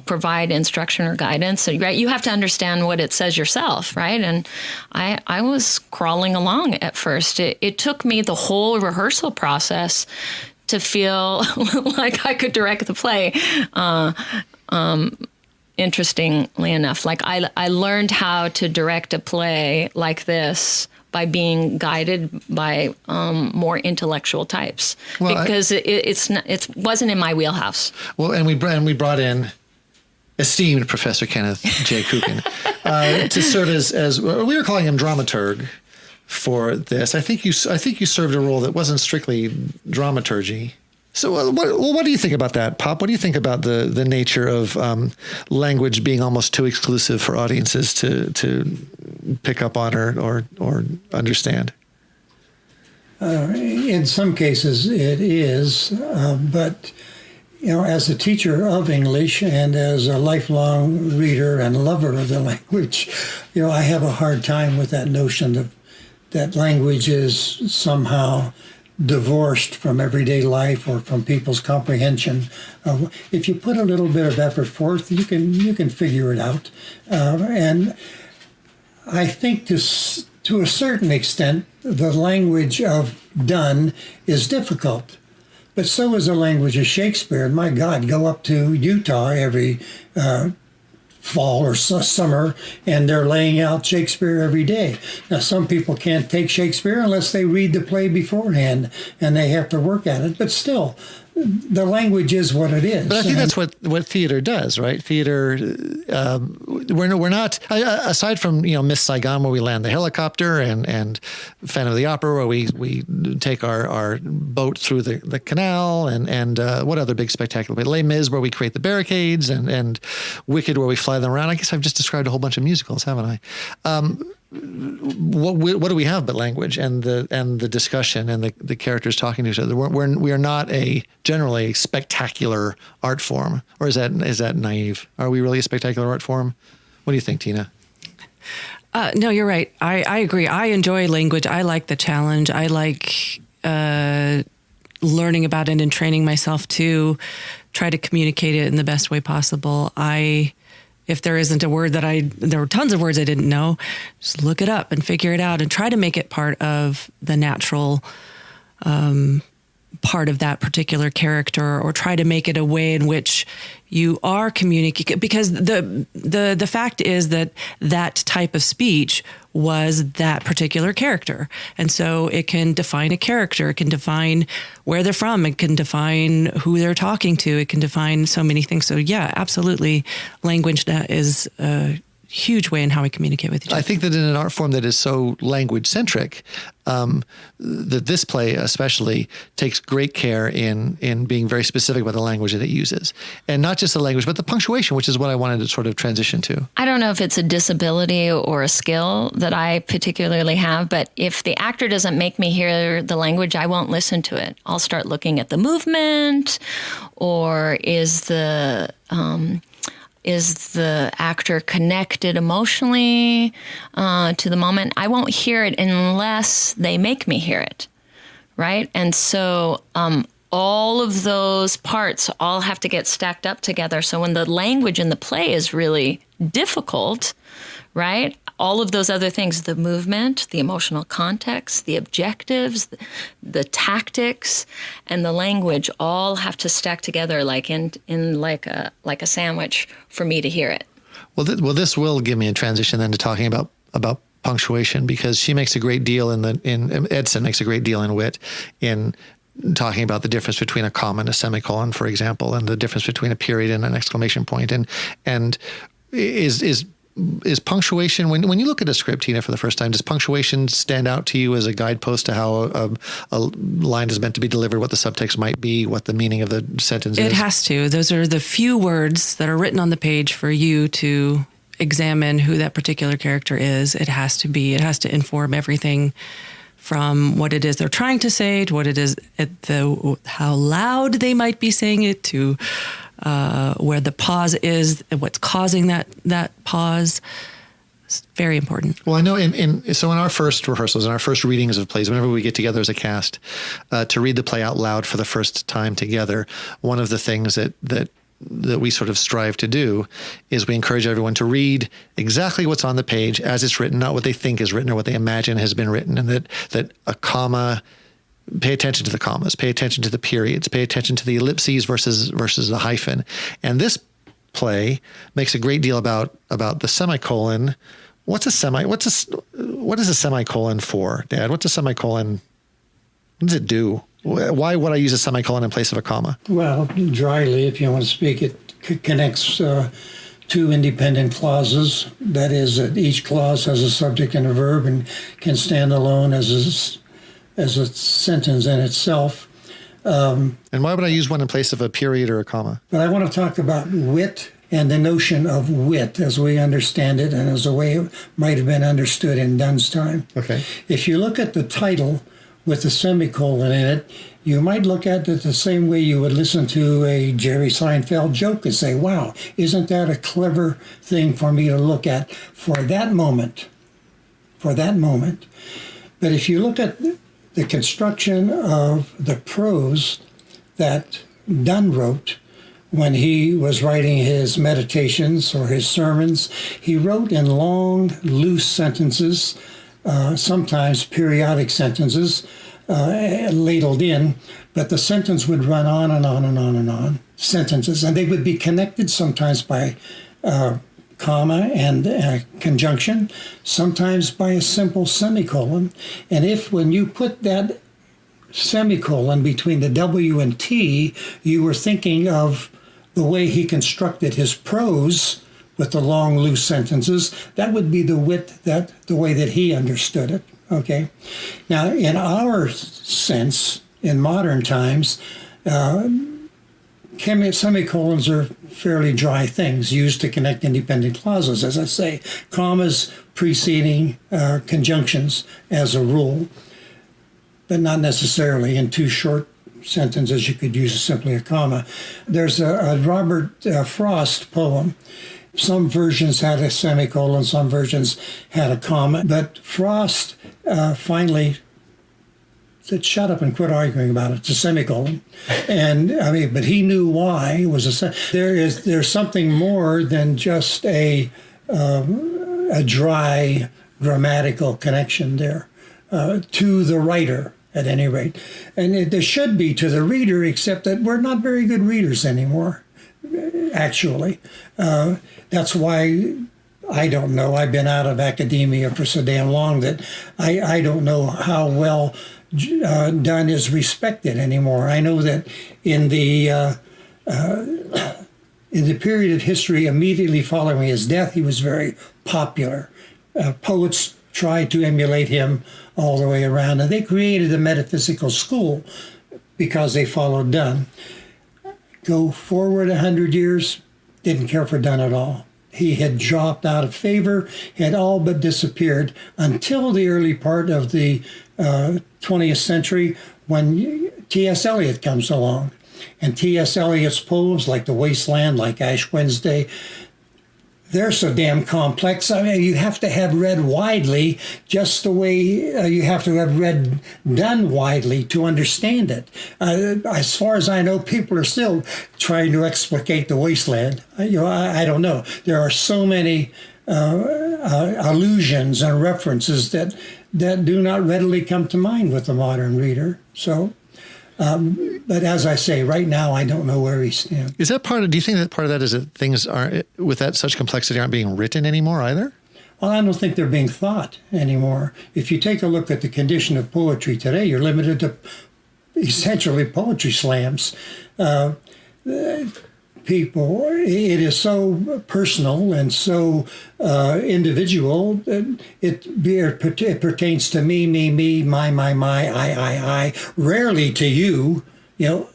provide instruction or guidance, right, you have to understand what it says yourself, right? And I was crawling along at first. It took me the whole rehearsal process to feel like I could direct the play. Interestingly enough, like I learned how to direct a play like this by being guided by more intellectual types, because it wasn't in my wheelhouse. Well, and we brought in esteemed Professor Kenneth J. Kucan to serve as we were calling him dramaturg for this. I think you served a role that wasn't strictly dramaturgy. So what do you think about that, Pop? What do you think about the nature of language being almost too exclusive for audiences to pick up on or understand? In some cases it is, but as a teacher of English and as a lifelong reader and lover of the language, I have a hard time with that notion that language is somehow divorced from everyday life or from people's comprehension. If you put a little bit of effort forth, you can figure it out. And I think to a certain extent, the language of Donne is difficult, but so is the language of Shakespeare. And my God, go up to Utah every fall or summer, and they're laying out Shakespeare every day. Now, some people can't take Shakespeare unless they read the play beforehand, and they have to work at it. But still, the language is what it is. But I think that's what theater does, right? Theater, we're not, aside from, Miss Saigon, where we land the helicopter, and Phantom of the Opera, where we take our boat through the canal, and what other big spectacular, Les Mis, where we create the barricades, and Wicked, where we fly them around. I guess I've just described a whole bunch of musicals, haven't I? What do we have but language and the discussion and the characters talking to each other? We are not generally a spectacular art form, or is that naive? Are we really a spectacular art form? What do you think, Tina? No, you're right. I agree. I enjoy language. I like the challenge. I like learning about it and training myself to try to communicate it in the best way possible. If there isn't a word there were tons of words I didn't know, just look it up and figure it out and try to make it part of the natural part of that particular character, or try to make it a way in which you are communicating. Because the fact is that type of speech was that particular character. And so it can define a character. It can define where they're from. It can define who they're talking to. It can define so many things. So yeah, absolutely. Language is a huge way in how we communicate with each other. I think that in an art form that is so language centric, that this play especially takes great care in being very specific about the language that it uses, and not just the language, but the punctuation, which is what I wanted to sort of transition to. I don't know if it's a disability or a skill that I particularly have, but if the actor doesn't make me hear the language, I won't listen to it. I'll start looking at the movement, or is the actor connected emotionally to the moment? I won't hear it unless they make me hear it, right? And so all of those parts all have to get stacked up together. So when the language in the play is really difficult, right, all of those other things, the movement, the emotional context, the objectives, the tactics, and the language all have to stack together like in like a sandwich for me to hear it. Well, this will give me a transition then to talking about punctuation, because she makes a great deal Edson makes a great deal in Wit in talking about the difference between a comma and a semicolon, for example, and the difference between a period and an exclamation point. And is punctuation, when you look at a script, Tina, for the first time, does punctuation stand out to you as a guidepost to how a line is meant to be delivered, what the subtext might be, what the meaning of the sentence is? It has to. Those are the few words that are written on the page for you to examine who that particular character is. It has to inform everything from what it is they're trying to say to what it is, how loud they might be saying it, to where the pause is, and what's causing that pause. It's very important. Well, I know so in our first rehearsals, in our first readings of plays, whenever we get together as a cast to read the play out loud for the first time together, one of the things that we sort of strive to do is we encourage everyone to read exactly what's on the page as it's written, not what they think is written or what they imagine has been written, and that a comma, pay attention to the commas, pay attention to the periods, pay attention to the ellipses versus the hyphen. And this play makes a great deal about the semicolon. What is a semicolon for, Dad? What's a semicolon? What does it do? Why would I use a semicolon in place of a comma? Well, dryly, if you want to speak, it connects two independent clauses. That is, that each clause has a subject and a verb and can stand alone as a sentence in itself. And why would I use one in place of a period or a comma? But I want to talk about wit and the notion of wit as we understand it and as the way it might have been understood in Donne's time. Okay. If you look at the title with the semicolon in it, you might look at it the same way you would listen to a Jerry Seinfeld joke and say, wow, isn't that a clever thing for me to look at for that moment? But if you look at the construction of the prose that Donne wrote when he was writing his meditations or his sermons, he wrote in long, loose sentences, sometimes periodic sentences ladled in, but the sentence would run on and on and on and on, sentences, and they would be connected sometimes by comma and conjunction, sometimes by a simple semicolon. And if when you put that semicolon between the W and T, you were thinking of the way he constructed his prose with the long, loose sentences, that would be the wit, the way that he understood it, okay? Now, in our sense, in modern times, semicolons are fairly dry things used to connect independent clauses, as I say, commas preceding conjunctions as a rule, but not necessarily in two short sentences you could use simply a comma. There's a Robert Frost poem. Some versions had a semicolon, some versions had a comma, but Frost finally said, shut up and quit arguing about it. It's a semicolon. And I mean, but he knew why it was there's something more than just a dry grammatical connection there to the writer, at any rate. And there should be to the reader, except that we're not very good readers anymore, actually. That's why I don't know. I've been out of academia for so damn long that I don't know how well Donne is respected anymore. I know that in the period of history immediately following his death, he was very popular. Poets tried to emulate him all the way around, and they created a metaphysical school because they followed Donne. Go forward 100 years, didn't care for Donne at all. He had dropped out of favor, had all but disappeared until the early part of the 20th century when T.S. Eliot comes along. And T.S. Eliot's poems, like The Wasteland, like Ash Wednesday, they're so damn complex. I mean, you have to have read widely just the way you have to have read Donne widely to understand it. As far as I know, people are still trying to explicate The Wasteland. I don't know. There are so many allusions and references that do not readily come to mind with the modern reader. So, but as I say, right now I don't know where he stands. Is that part of? Do you think that part of that is that things aren't with that such complexity aren't being written anymore either? Well, I don't think they're being thought anymore. If you take a look at the condition of poetry today, you're limited to essentially poetry slams. People, it is so personal and so individual. It pertains to me, my, I. Rarely to you,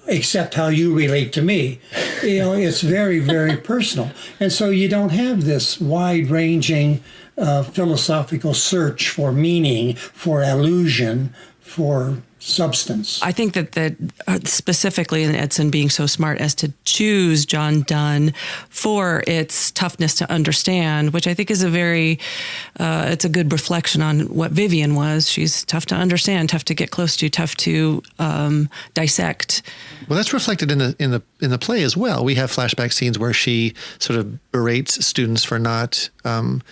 except how you relate to me. It's very, very personal. And so you don't have this wide-ranging philosophical search for meaning, for allusion, for substance. I think that specifically in Edson being so smart as to choose John Donne for its toughness to understand, which I think is it's a good reflection on what Vivian was. She's tough to understand, tough to get close to, tough to dissect. Well, that's reflected in the play as well. We have flashback scenes where she sort of berates students for not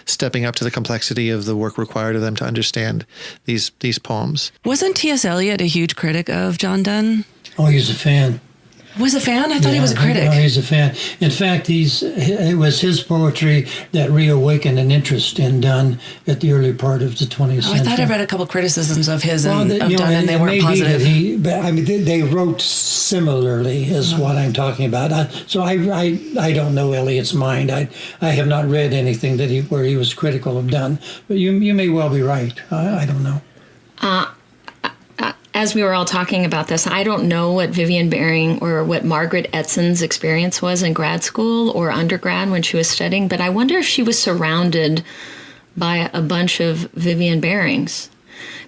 stepping up to the complexity of the work required of them to understand these poems. Wasn't T.S. Eliot a huge critic of John Donne? Oh, he's a fan. Was a fan? I thought he was a critic. No, he's a fan. In fact, it was his poetry that reawakened an interest in Donne at the early part of the 20th century. I thought I read a couple criticisms of his of Donne, and they weren't positive. They wrote similarly, is what I'm talking about. So I don't know Eliot's mind. I have not read anything where he was critical of Donne. But you may well be right. I don't know. As we were all talking about this, I don't know what Vivian Baring or what Margaret Edson's experience was in grad school or undergrad when she was studying, but I wonder if she was surrounded by a bunch of Vivian Barings.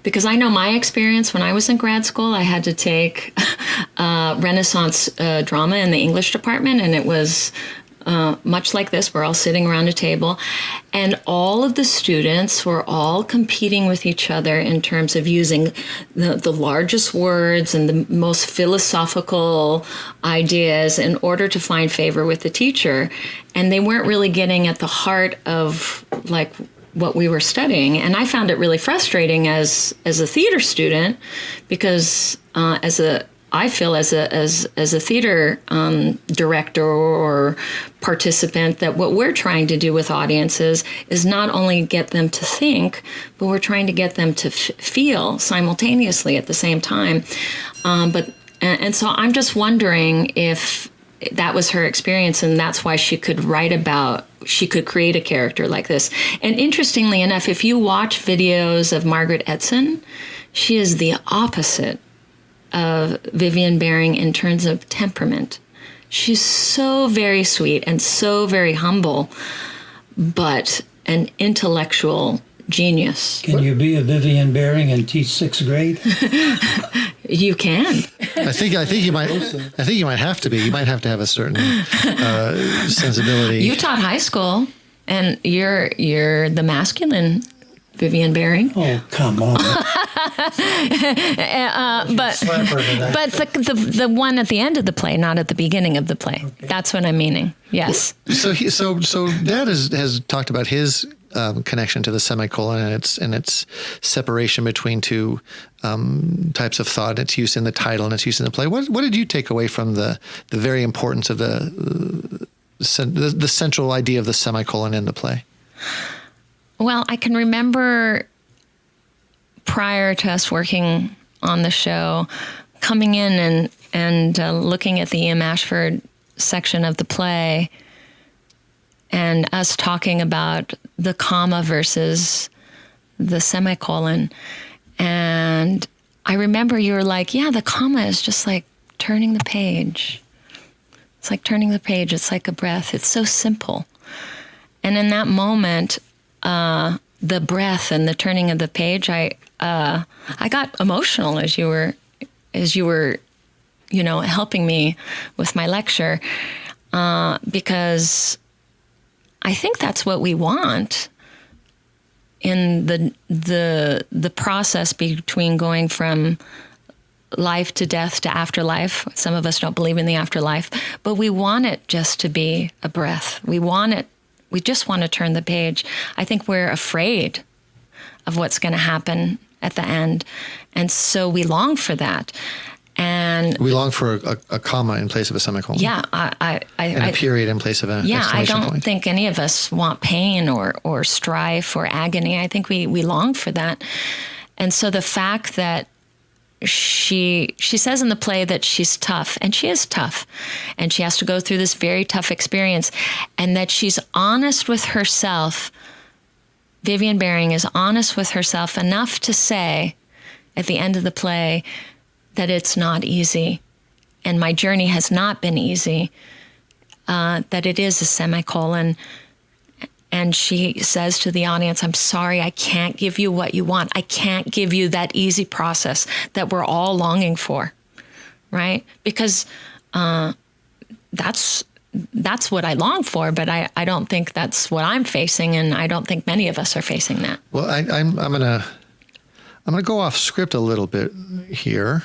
Because I know my experience when I was in grad school, I had to take Renaissance drama in the English department, and it was much like this. We're all sitting around a table, and all of the students were all competing with each other in terms of using the largest words and the most philosophical ideas in order to find favor with the teacher. And they weren't really getting at the heart of what we were studying. And I found it really frustrating as a theater student, because I feel as a theater director or participant that what we're trying to do with audiences is not only get them to think, but we're trying to get them to feel simultaneously at the same time. And so I'm just wondering if that was her experience, and that's why she could create a character like this. And interestingly enough, if you watch videos of Margaret Edson, she is the opposite of Vivian Baring in terms of temperament. She's so very sweet and so very humble, but an intellectual genius. Can you be a Vivian Baring and teach sixth grade? You can. I think you might. I think you might have to be. You might have to have a certain sensibility. You taught high school, and you're the masculine Vivian Baring. Oh, come on. But the one at the end of the play, not at the beginning of the play. Okay. That's what I'm meaning. Yes. So Dad has talked about his connection to the semicolon and its separation between two types of thought, its use in the title and its use in the play. What did you take away from the very importance of the central idea of the semicolon in the play? Well, I can remember prior to us working on the show, coming in and looking at the E.M. Ashford section of the play, and us talking about the comma versus the semicolon. And I remember you were like, yeah, the comma is just like turning the page. It's like turning the page. It's like a breath. It's so simple. And in that moment, the breath and the turning of the page, I got emotional as you were, helping me with my lecture, because I think that's what we want in the process between going from life to death to afterlife. Some of us don't believe in the afterlife, but we want it just to be a breath. We want we just want to turn the page. I think we're afraid of what's going to happen at the end. And so we long for that. And we long for a comma in place of a semicolon. Yeah. And a period in place of an exclamation point. I don't think any of us want pain or strife or agony. I think we long for that. And so the fact that she says in the play that she's tough, and she is tough, and she has to go through this very tough experience, and that she's honest with herself. Vivian Baring is honest with herself enough to say at the end of the play that it's not easy, and my journey has not been easy, that it is a semicolon. And she says to the audience, I'm sorry, I can't give you what you want. I can't give you that easy process that we're all longing for, right? Because that's what I long for, but I don't think that's what I'm facing, and I don't think many of us are facing that. Well, I'm gonna go off script a little bit here,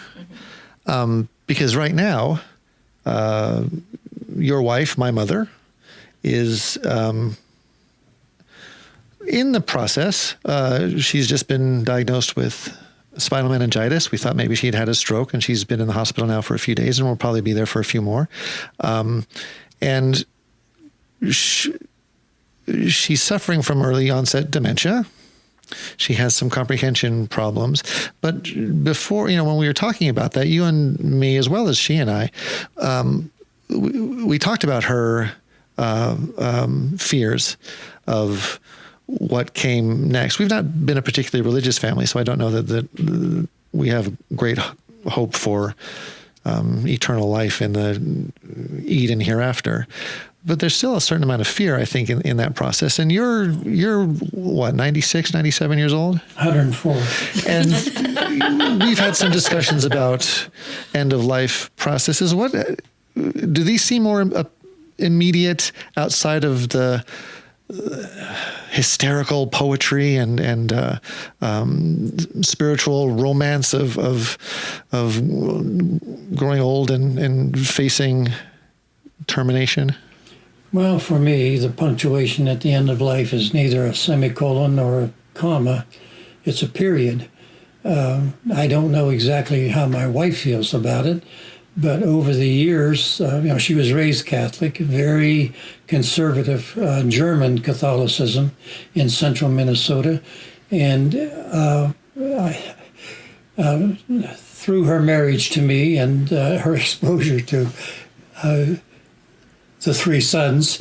because right now, your wife, my mother, is in the process. She's just been diagnosed with spinal meningitis. We thought maybe she'd had a stroke, and she's been in the hospital now for a few days, and will probably be there for a few more. And she's suffering from early onset dementia. She has some comprehension problems. But before, when we were talking about that, you and me, as well as she and I, we talked about her fears of what came next. We've not been a particularly religious family, so I don't know that we have great hope for eternal life in the Eden hereafter. But there's still a certain amount of fear, I think, in that process. And you're what, 96, 97 years old? 104. And we've had some discussions about end-of-life processes. What do these seem more immediate outside of the hysterical poetry and spiritual romance of growing old and facing termination? Well, for me, the punctuation at the end of life is neither a semicolon nor a comma. It's a period. I don't know exactly how my wife feels about it, but over the years, she was raised Catholic, very conservative German Catholicism in central Minnesota. And through her marriage to me and her exposure to the three sons,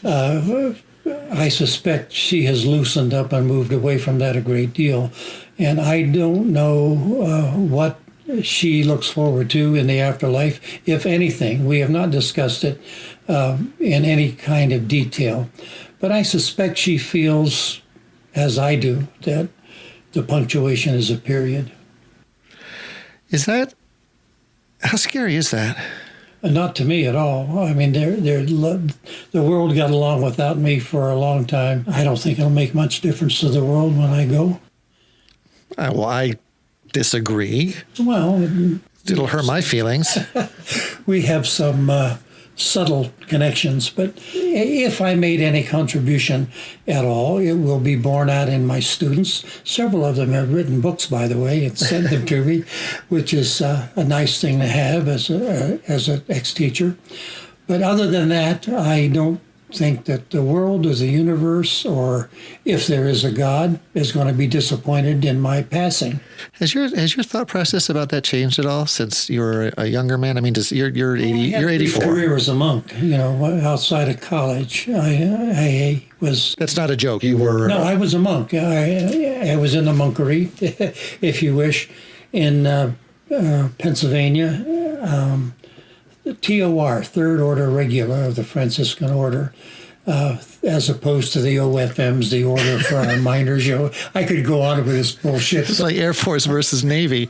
I suspect she has loosened up and moved away from that a great deal. And I don't know what she looks forward to in the afterlife, if anything. We have not discussed it in any kind of detail. But I suspect she feels, as I do, that the punctuation is a period. How scary is that? Not to me at all. I mean, the world got along without me for a long time. I don't think it'll make much difference to the world when I go. Well, I disagree. Well, it'll hurt my feelings. We have some subtle connections, but if I made any contribution at all, it will be borne out in my students. Several of them have written books, by the way, and sent them to me, which is a nice thing to have as an ex-teacher. But other than that, I don't think that the world or the universe, or if there is a God, is going to be disappointed in my passing. Has your thought process about that changed at all since you were a younger man? I mean, you're 80, you're 84. My career as a monk, outside of college, I was. That's not a joke. You were. No, I was a monk. I was in the monkery, if you wish, in Pennsylvania. TOR, Third Order Regular of the Franciscan Order, as opposed to the OFMs, the Order for our Minors. I could go on with this bullshit. It's like Air Force versus Navy.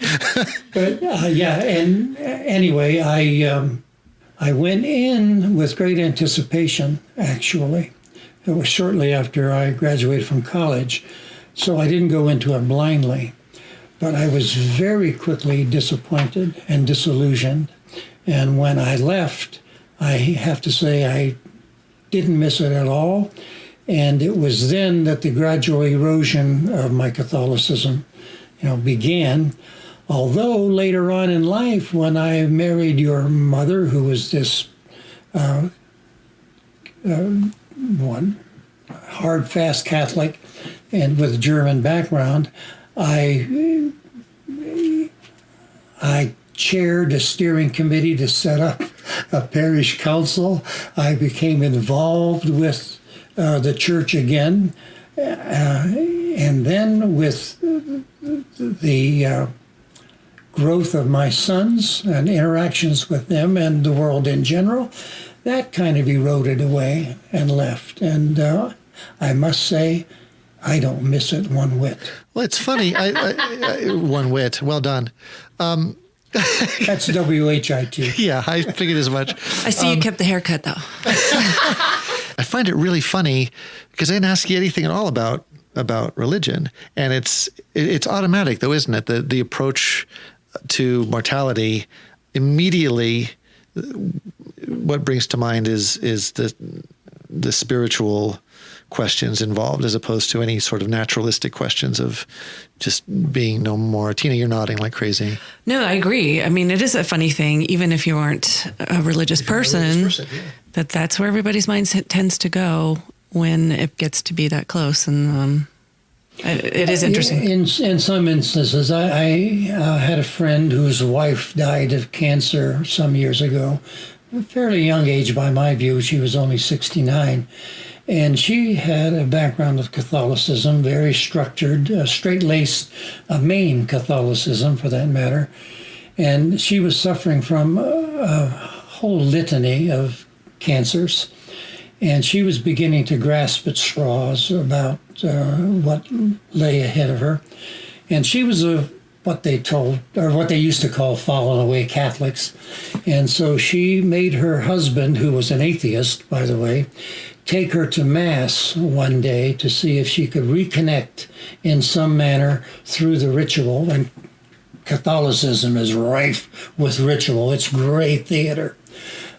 But and anyway, I went in with great anticipation, actually. It was shortly after I graduated from college, so I didn't go into it blindly. But I was very quickly disappointed and disillusioned. And when I left, I have to say I didn't miss it at all. And it was then that the gradual erosion of my Catholicism, began. Although later on in life, when I married your mother, who was this one hard, fast Catholic and with German background, I chaired a steering committee to set up a parish council. I became involved with the church again, and then with the growth of my sons and interactions with them and the world in general, that kind of eroded away and left. And I must say, I don't miss it one whit. Well, it's funny. I one whit. Well done. That's WHIT. Yeah, I figured as much. I see you kept the haircut, though. I find it really funny because I didn't ask you anything at all about religion, and it's automatic, though, isn't it? The approach to mortality immediately. What brings to mind is the spiritual questions involved, as opposed to any sort of naturalistic questions of just being no more. Tina, you're nodding like crazy. No, I agree. I mean, it is a funny thing, even if you aren't a religious person, that's where everybody's mind tends to go when it gets to be that close. And it is interesting. In some instances, I had a friend whose wife died of cancer some years ago, a fairly young age by my view. She was only 69. And she had a background of Catholicism, very structured, straight-laced, Maine Catholicism for that matter. And she was suffering from a whole litany of cancers. And she was beginning to grasp at straws about what lay ahead of her. And she was what they used to call fallen away Catholics. And so she made her husband, who was an atheist, by the way, take her to Mass one day to see if she could reconnect in some manner through the ritual. And Catholicism is rife with ritual. It's great theater.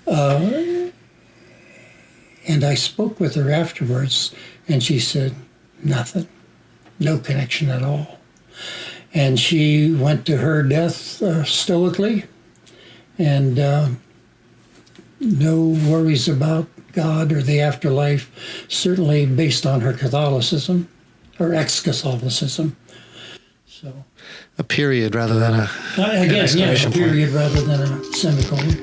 And I spoke with her afterwards, and she said, nothing, no connection at all. And she went to her death stoically, and no worries about God or the afterlife, certainly based on her Catholicism, her ex-Catholicism. So, A period rather than a a period rather than a semicolon.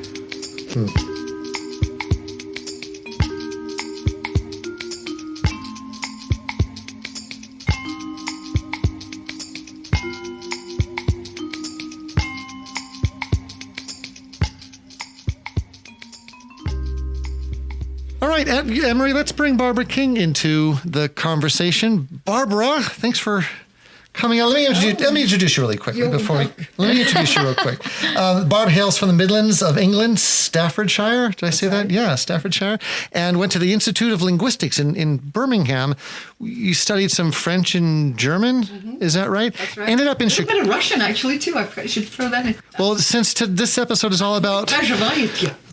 All right, Emery, let's bring Barbara King into the conversation. Barbara, thanks for coming on. Let me introduce you really quickly Let me introduce you real quick. Barb hails from the Midlands of England, Staffordshire. Did I say that? Yeah, Staffordshire. And went to the Institute of Linguistics in Birmingham. You studied some French and German. Mm-hmm. Is that right? That's right. Ended up in Chicago. A bit of Russian, actually, too. I should throw that in. Well, since this episode is all about...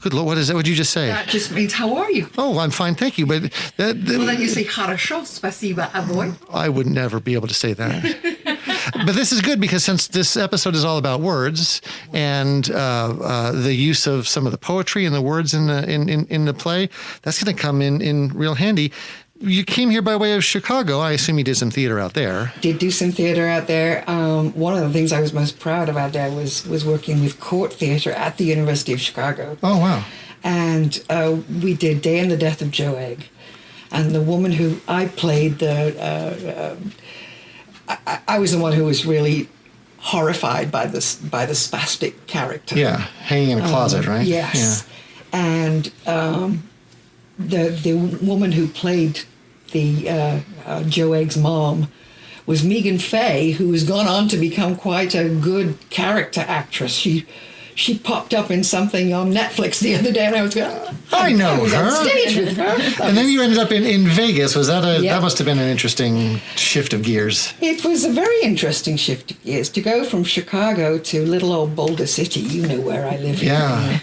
Good Lord, what is that? What did you just say? That just means, how are you? Oh, I'm fine, thank you. But well, then you say, хорошо, спасибо, а вы? I would never be able to say that. But this is good because since this episode is all about words and the use of some of the poetry and the words in the play, that's going to come in real handy. You came here by way of Chicago. I assume you did some theater out there. Did do some theater out there. One of the things I was most proud of out there was working with court theater at the University of Chicago. Oh, wow. And we did Day and the Death of Joe Egg. And the woman who I played, I was the one who was really horrified by the spastic character. Yeah, hanging in a closet, right? Yes. Yeah. And the woman who played the Joe Egg's mom was Megan Fay, who has gone on to become quite a good character actress. She popped up in something on Netflix the other day, and I was going, I know was her. on stage with her. And then you ended up in Vegas. Was that that must have been an interesting shift of gears? It was a very interesting shift of gears to go from Chicago to little old Boulder City. You know where I live. Yeah.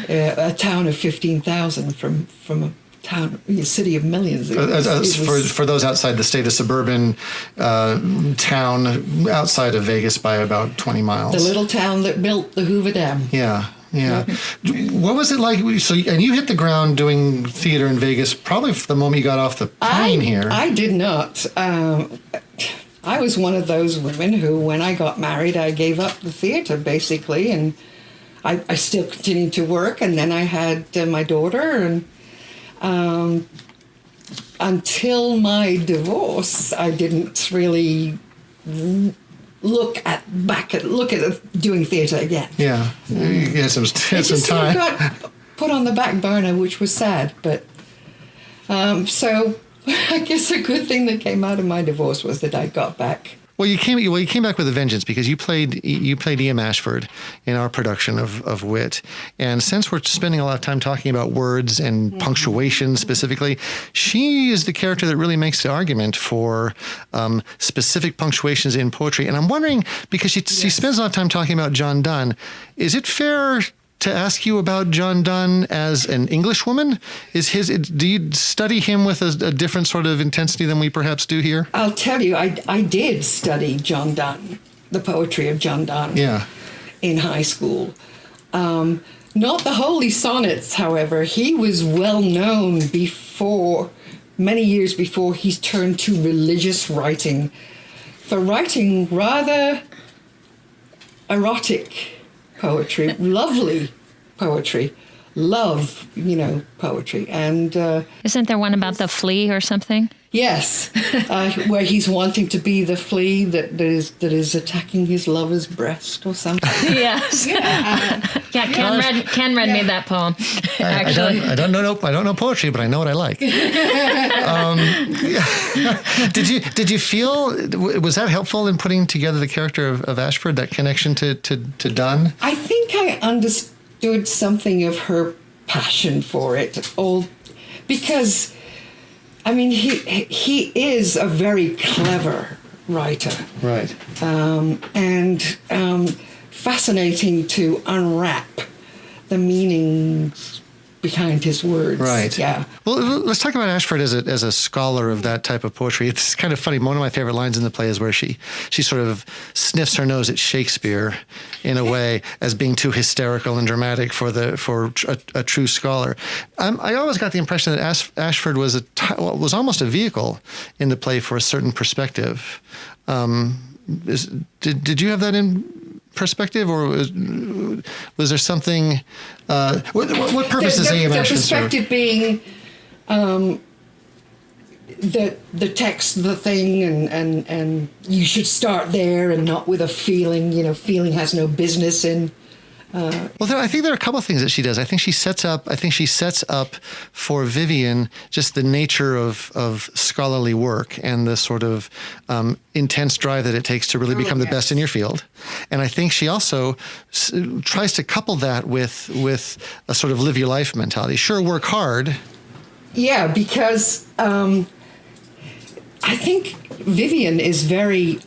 A town of 15,000 from city of millions. It was, for those outside the state, a suburban town outside of Vegas by about 20 miles. the little town that built the Hoover Dam. Yeah. What was it like? So, and you hit the ground doing theater in Vegas probably from the moment you got off the plane here. I did not. I was one of those women who, when I got married, I gave up the theater basically, and I still continued to work. And then I had my daughter, and until my divorce, I didn't really look at doing theater again. Yeah, you had some time. Sort of got put on the back burner, which was sad. But so I guess a good thing that came out of my divorce was that I got back. Well, you came back with a vengeance because you played E.M. Ashford in our production of Wit. And since we're spending a lot of time talking about words and punctuation specifically, she is the character that really makes the argument for specific punctuations in poetry. And I'm wondering, because she spends a lot of time talking about John Donne, is it fair to ask you about John Donne as an Englishwoman? Do you study him with a different sort of intensity than we perhaps do here? I'll tell you, I did study John Donne, the poetry of John Donne, in high school. Not the holy sonnets, however. He was well known many years before he turned to religious writing, for writing rather erotic poetry, lovely poetry, poetry. And Isn't there one about the flea or something? yes, where he's wanting to be the flea that is attacking his lover's breast or something. Yes. Ken read me that poem. Actually, I don't know poetry, but I know what I like. Did you feel, was that helpful in putting together the character of Ashford, that connection to Donne? I think I understood something of her passion for it, because I mean he is a very clever writer, right? And fascinating to unwrap the meanings behind his words. Right. Yeah. Well, let's talk about Ashford as a scholar of that type of poetry. It's kind of funny. One of my favorite lines in the play is where she sort of sniffs her nose at Shakespeare in a way as being too hysterical and dramatic for a true scholar. I always got the impression that Ashford was almost a vehicle in the play for a certain perspective. Did you have that in perspective, or was there something? What purpose does E.M. Ashford serve? The perspective being the text, the thing, and you should start there and not with a feeling. Feeling has no business in. Well, I think there are a couple of things that she does. I think she sets up for Vivian just the nature of scholarly work and the sort of intense drive that it takes to really become the best in your field. And I think she also tries to couple that with a sort of live your life mentality. Sure, work hard. Yeah, because I think Vivian is very.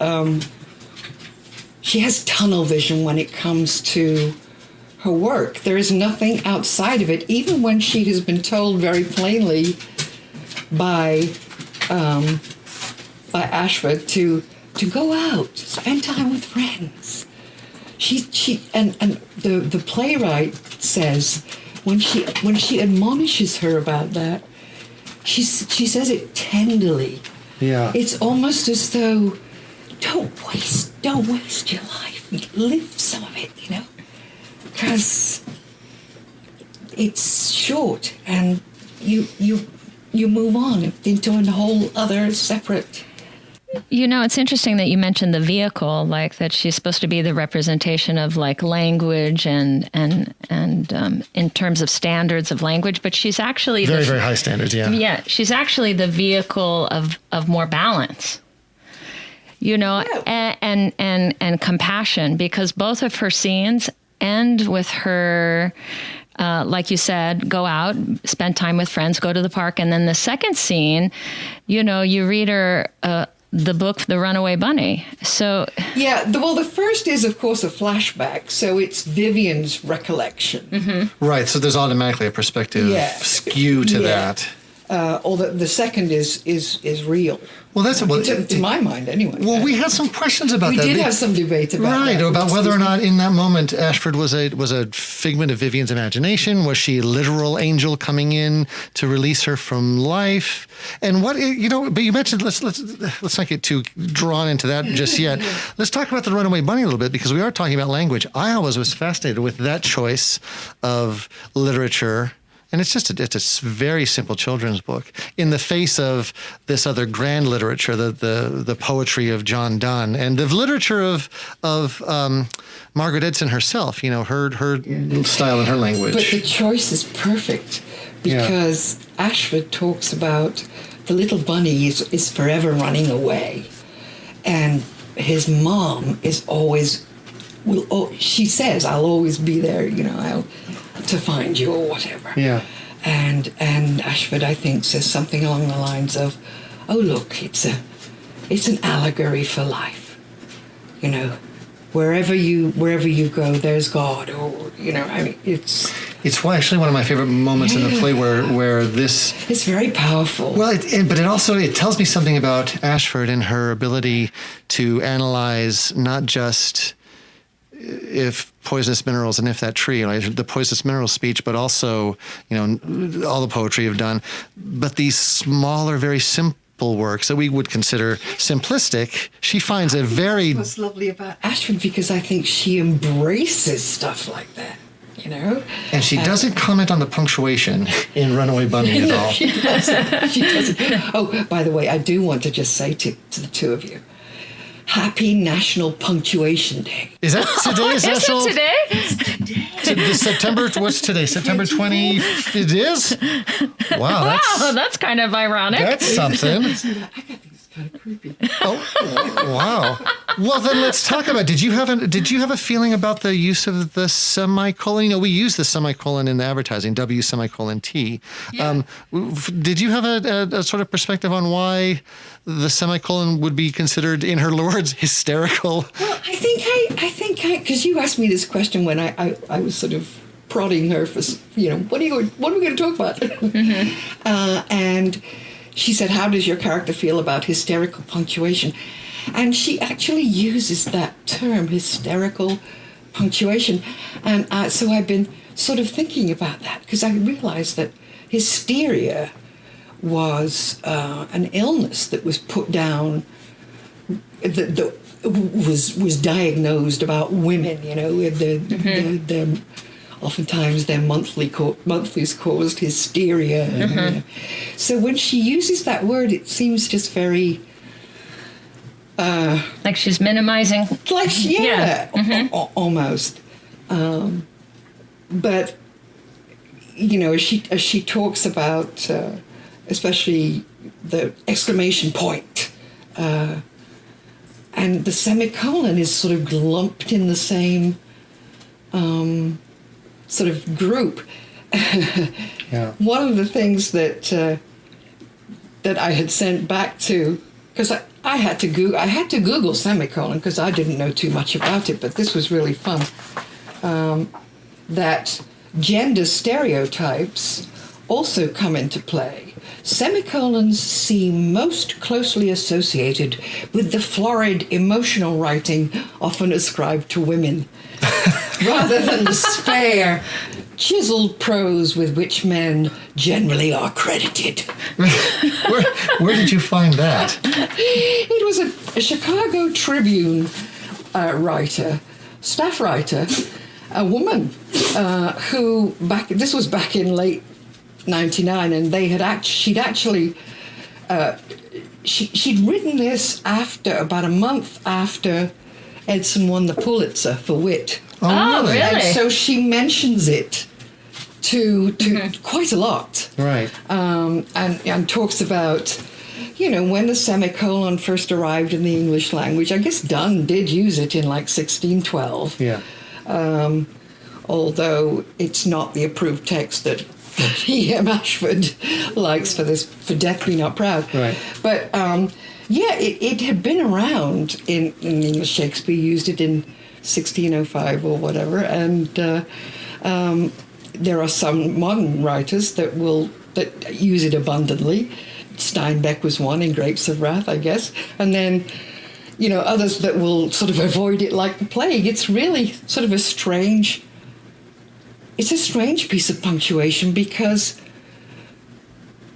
She has tunnel vision when it comes to her work. There is nothing outside of it, even when she has been told very plainly by Ashford to go out, spend time with friends. And the playwright says when she admonishes her about that, she says it tenderly. Yeah. It's almost as though don't waste your life. Live some of it, because it's short, and you move on into a whole other separate. It's interesting that you mentioned the vehicle, like that she's supposed to be the representation of like language and in terms of standards of language, but she's actually very, very high standards. Yeah. Yeah, she's actually the vehicle of more balance. And compassion, because both of her scenes end with her, like you said, go out, spend time with friends, go to the park. And then the second scene, you read her the book, The Runaway Bunny. So yeah, the first is, of course, a flashback. So it's Vivian's recollection. Mm-hmm. Right. So there's automatically a perspective skew to that. although the second is real. Well, that's to my mind, anyway. Well, we had some questions about we that. We did have some debate about that. Right, about whether or not in that moment Ashford was a figment of Vivian's imagination. Was she a literal angel coming in to release her from life? And what, but you mentioned, let's not get too drawn into that just yet. Let's talk about the Runaway Bunny a little bit, because we are talking about language. I always was fascinated with that choice of literature. And it's a very simple children's book in the face of this other grand literature, the poetry of John Donne, and the literature of Margaret Edson herself. Her style and her language. But the choice is perfect, because Ashford talks about the little bunny is forever running away, and his mom is always she says, "I'll always be there, to find you," or whatever. Yeah. And Ashford, I think, says something along the lines of, "Oh, look, it's an allegory for life. Wherever you go, there's God." Or It's actually one of my favorite moments in the play where this. It's very powerful. Well, but it also tells me something about Ashford and her ability to analyze not just if poisonous minerals and if that tree, the poisonous minerals speech, but also, all the poetry of Donne, but these smaller, very simple works that we would consider simplistic, she finds a very... What's lovely about Ashford, because I think she embraces stuff like that, And she doesn't comment on the punctuation in Runaway Bunny at all. She doesn't. Oh, by the way, I do want to just say to the two of you, Happy National Punctuation Day. Is that today? Is it today? It's today. September, what's today? September 20, it is? Wow, that's kind of ironic. That's something. I think it's kind of creepy. Oh, wow. Well, then let's talk about, did you have a feeling about the use of the semicolon? We use the semicolon in the advertising, W semicolon T. Yeah. Did you have a sort of perspective on why the semicolon would be considered, in her words, hysterical? Well, I think because you asked me this question when I was sort of prodding her for, what are we going to talk about? Mm-hmm. And she said, "How does your character feel about hysterical punctuation?" And she actually uses that term, hysterical punctuation. And so I've been sort of thinking about that, because I realized that hysteria was an illness that was put down, that was diagnosed about women, oftentimes their monthlies caused hysteria. Mm-hmm. So when she uses that word, it seems just very... like she's minimizing. Almost. But as she talks about, especially the exclamation point, and the semicolon is sort of lumped in the same sort of group. Yeah. One of the things that I had sent back to, because I had to Google semicolon because I didn't know too much about it, but this was really fun. That gender stereotypes also come into play. Semicolons seem most closely associated with the florid emotional writing often ascribed to women, rather than the spare, chiseled prose with which men generally are credited. Where did you find that? It was a Chicago Tribune writer, staff writer, a woman who this was back in late '99, and she'd written this about a month after Edson won the Pulitzer for wit. Oh, really? And so she mentions it to quite a lot. Right. And talks about, when the semicolon first arrived in the English language. I guess Donne did use it in 1612. Yeah. Although it's not the approved text that E.M. Ashford likes for Death Be Not Proud. Right. But it had been around in English. Shakespeare used it in 1605 or whatever, and there are some modern writers that will that use it abundantly. Steinbeck was one in Grapes of Wrath, I guess. And then, others that will sort of avoid it like the plague. It's really sort of a strange piece of punctuation, because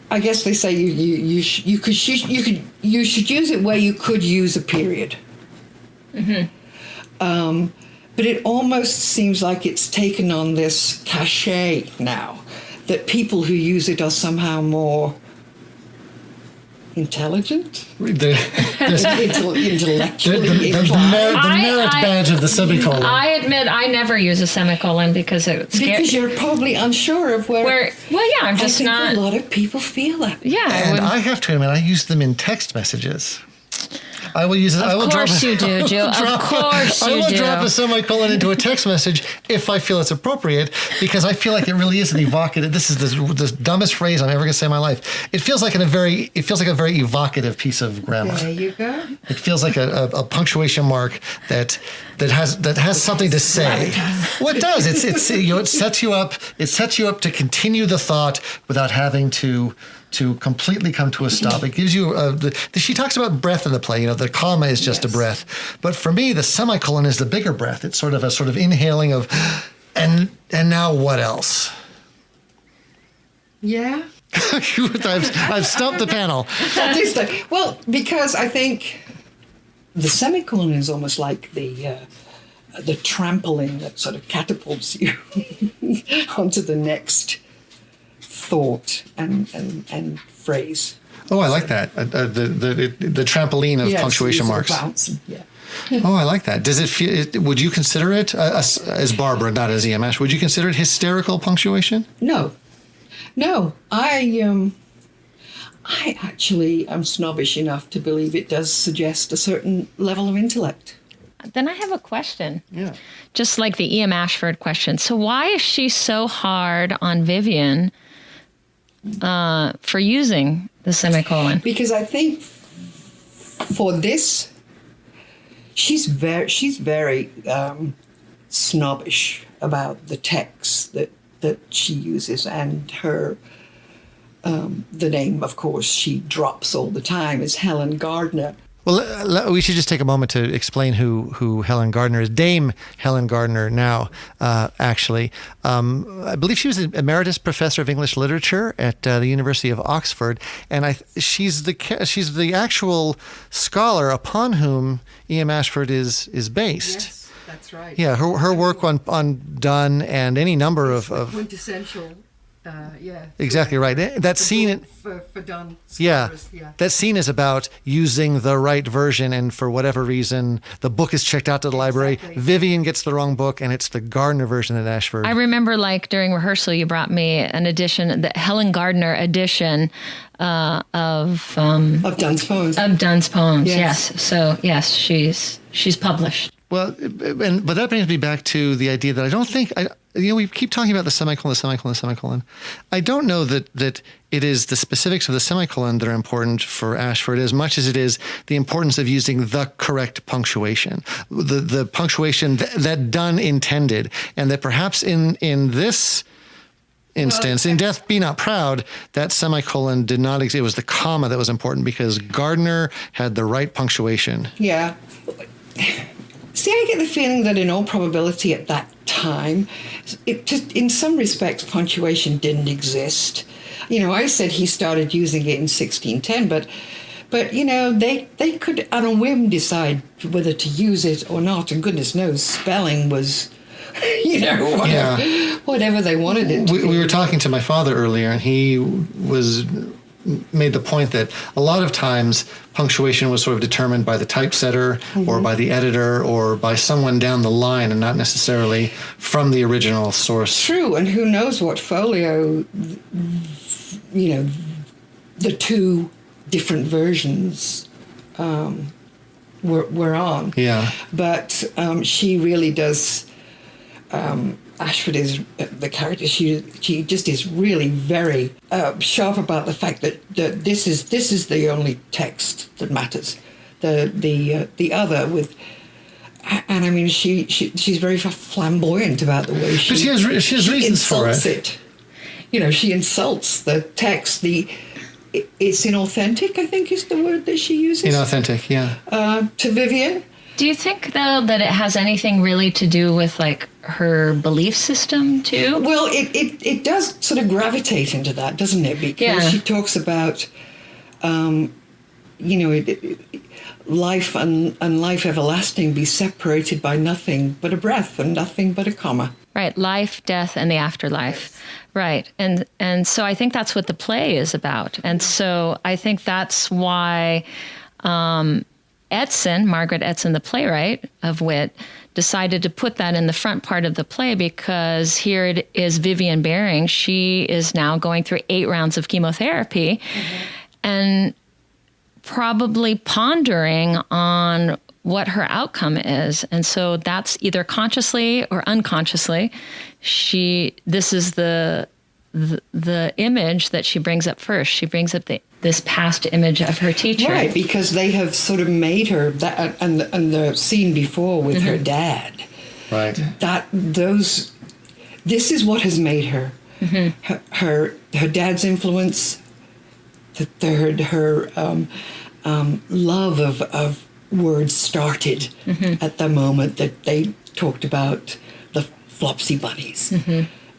I guess they say you should use it where you could use a period. Mm-hmm. But it almost seems like it's taken on this cachet now, that people who use it are somehow more intelligent, intellectually the merit badge of the semicolon. I admit I never use a semicolon because it's scary. Because you're probably unsure of where. Well, yeah, I'm just not. I think a lot of people feel that. Yeah, and I have to admit, I use them in text messages. I will use it. Of course you do, Jill. Of course you do. I will drop a semicolon into a text message if I feel it's appropriate, because I feel like it really is an evocative. This is the dumbest phrase I'm ever going to say in my life. It feels like a very evocative piece of grammar. There you go. It feels like a punctuation mark that has something to say. Well, it does. It sets you up. It sets you up to continue the thought without having to completely come to a stop. It gives you she talks about breath in the play. The comma is just a breath, but for me the semicolon is the bigger breath. It's sort of inhaling of and now what else? Yeah. I've stumped the panel. Well, because I think the semicolon is almost like the trampoline that sort of catapults you onto the next thought and phrase. Oh, I like that. The trampoline of punctuation marks. Bouncing, yeah. Oh, I like that. Does it feel? Would you consider it as Barbara, not as EMS? Would you consider it hysterical punctuation? No. I actually am snobbish enough to believe it does suggest a certain level of intellect. Then I have a question. Yeah. Just like the E.M. Ashford question. So why is she so hard on Vivian for using the semicolon? Because I think for this, she's very snobbish about the text that she uses, and her the name, of course, she drops all the time is Helen Gardner. Well, we should just take a moment to explain who Helen Gardner is. Dame Helen Gardner now, actually. I believe she was an emeritus professor of English literature at the University of Oxford, and she's the actual scholar upon whom E.M. Ashford is based. Yes, that's right. Yeah, her work on Donne and any number of quintessential. Exactly right. That scene for Donne. Yeah, that scene is about using the right version, and for whatever reason, the book is checked out to the library. Exactly. Vivian gets the wrong book, and it's the Gardner version that Ashford. I remember, during rehearsal, you brought me an edition, the Helen Gardner edition of Donne's poems. Of Donne's poems. Yes. Yes. So yes, she's published. Well, but that brings me back to the idea that I don't think we keep talking about the semicolon. I don't know that it is the specifics of the semicolon that are important for Ashford as much as it is the importance of using the correct punctuation, the punctuation that Donne intended, and that perhaps in this instance, in Death Be Not Proud, that semicolon did not exist. It was the comma that was important because Gardner had the right punctuation. Yeah. See, I get the feeling that in all probability at that time, it just, in some respects, punctuation didn't exist. I said he started using it in 1610, but they could, on a whim, decide whether to use it or not. And goodness knows, spelling was, whatever they wanted it to be. We were talking to my father earlier, and he made the point that a lot of times punctuation was sort of determined by the typesetter or by the editor or by someone down the line and not necessarily from the original source. True, and who knows what folio, the two different versions were on. Yeah. But she really does... Ashford is the character. She just is really very sharp about the fact that this is the only text that matters. The other with, and I mean she's very flamboyant about the way she has reasons for it. she insults the text. It's inauthentic, I think is the word that she uses. Inauthentic, yeah. To Vivian. Do you think, though, that it has anything really to do with, like, her belief system, too? Well, it does sort of gravitate into that, doesn't it? Because she talks about, life and life everlasting be separated by nothing but a breath and nothing but a comma. Right, life, death, and the afterlife. Right, and so I think that's what the play is about. And so I think that's why Edson, Margaret Edson, the playwright of Wit, decided to put that in the front part of the play, because here it is Vivian Baring. She is now going through 8 rounds of chemotherapy and probably pondering on what her outcome is. And so that's either consciously or unconsciously. This is the image that she brings up first. She brings up this past image of her teacher. Right, because they have sort of made her, that, and the scene before with her dad. Right. This is what has made her. Her dad's influence, her love of words started at the moment that they talked about the Flopsy bunnies.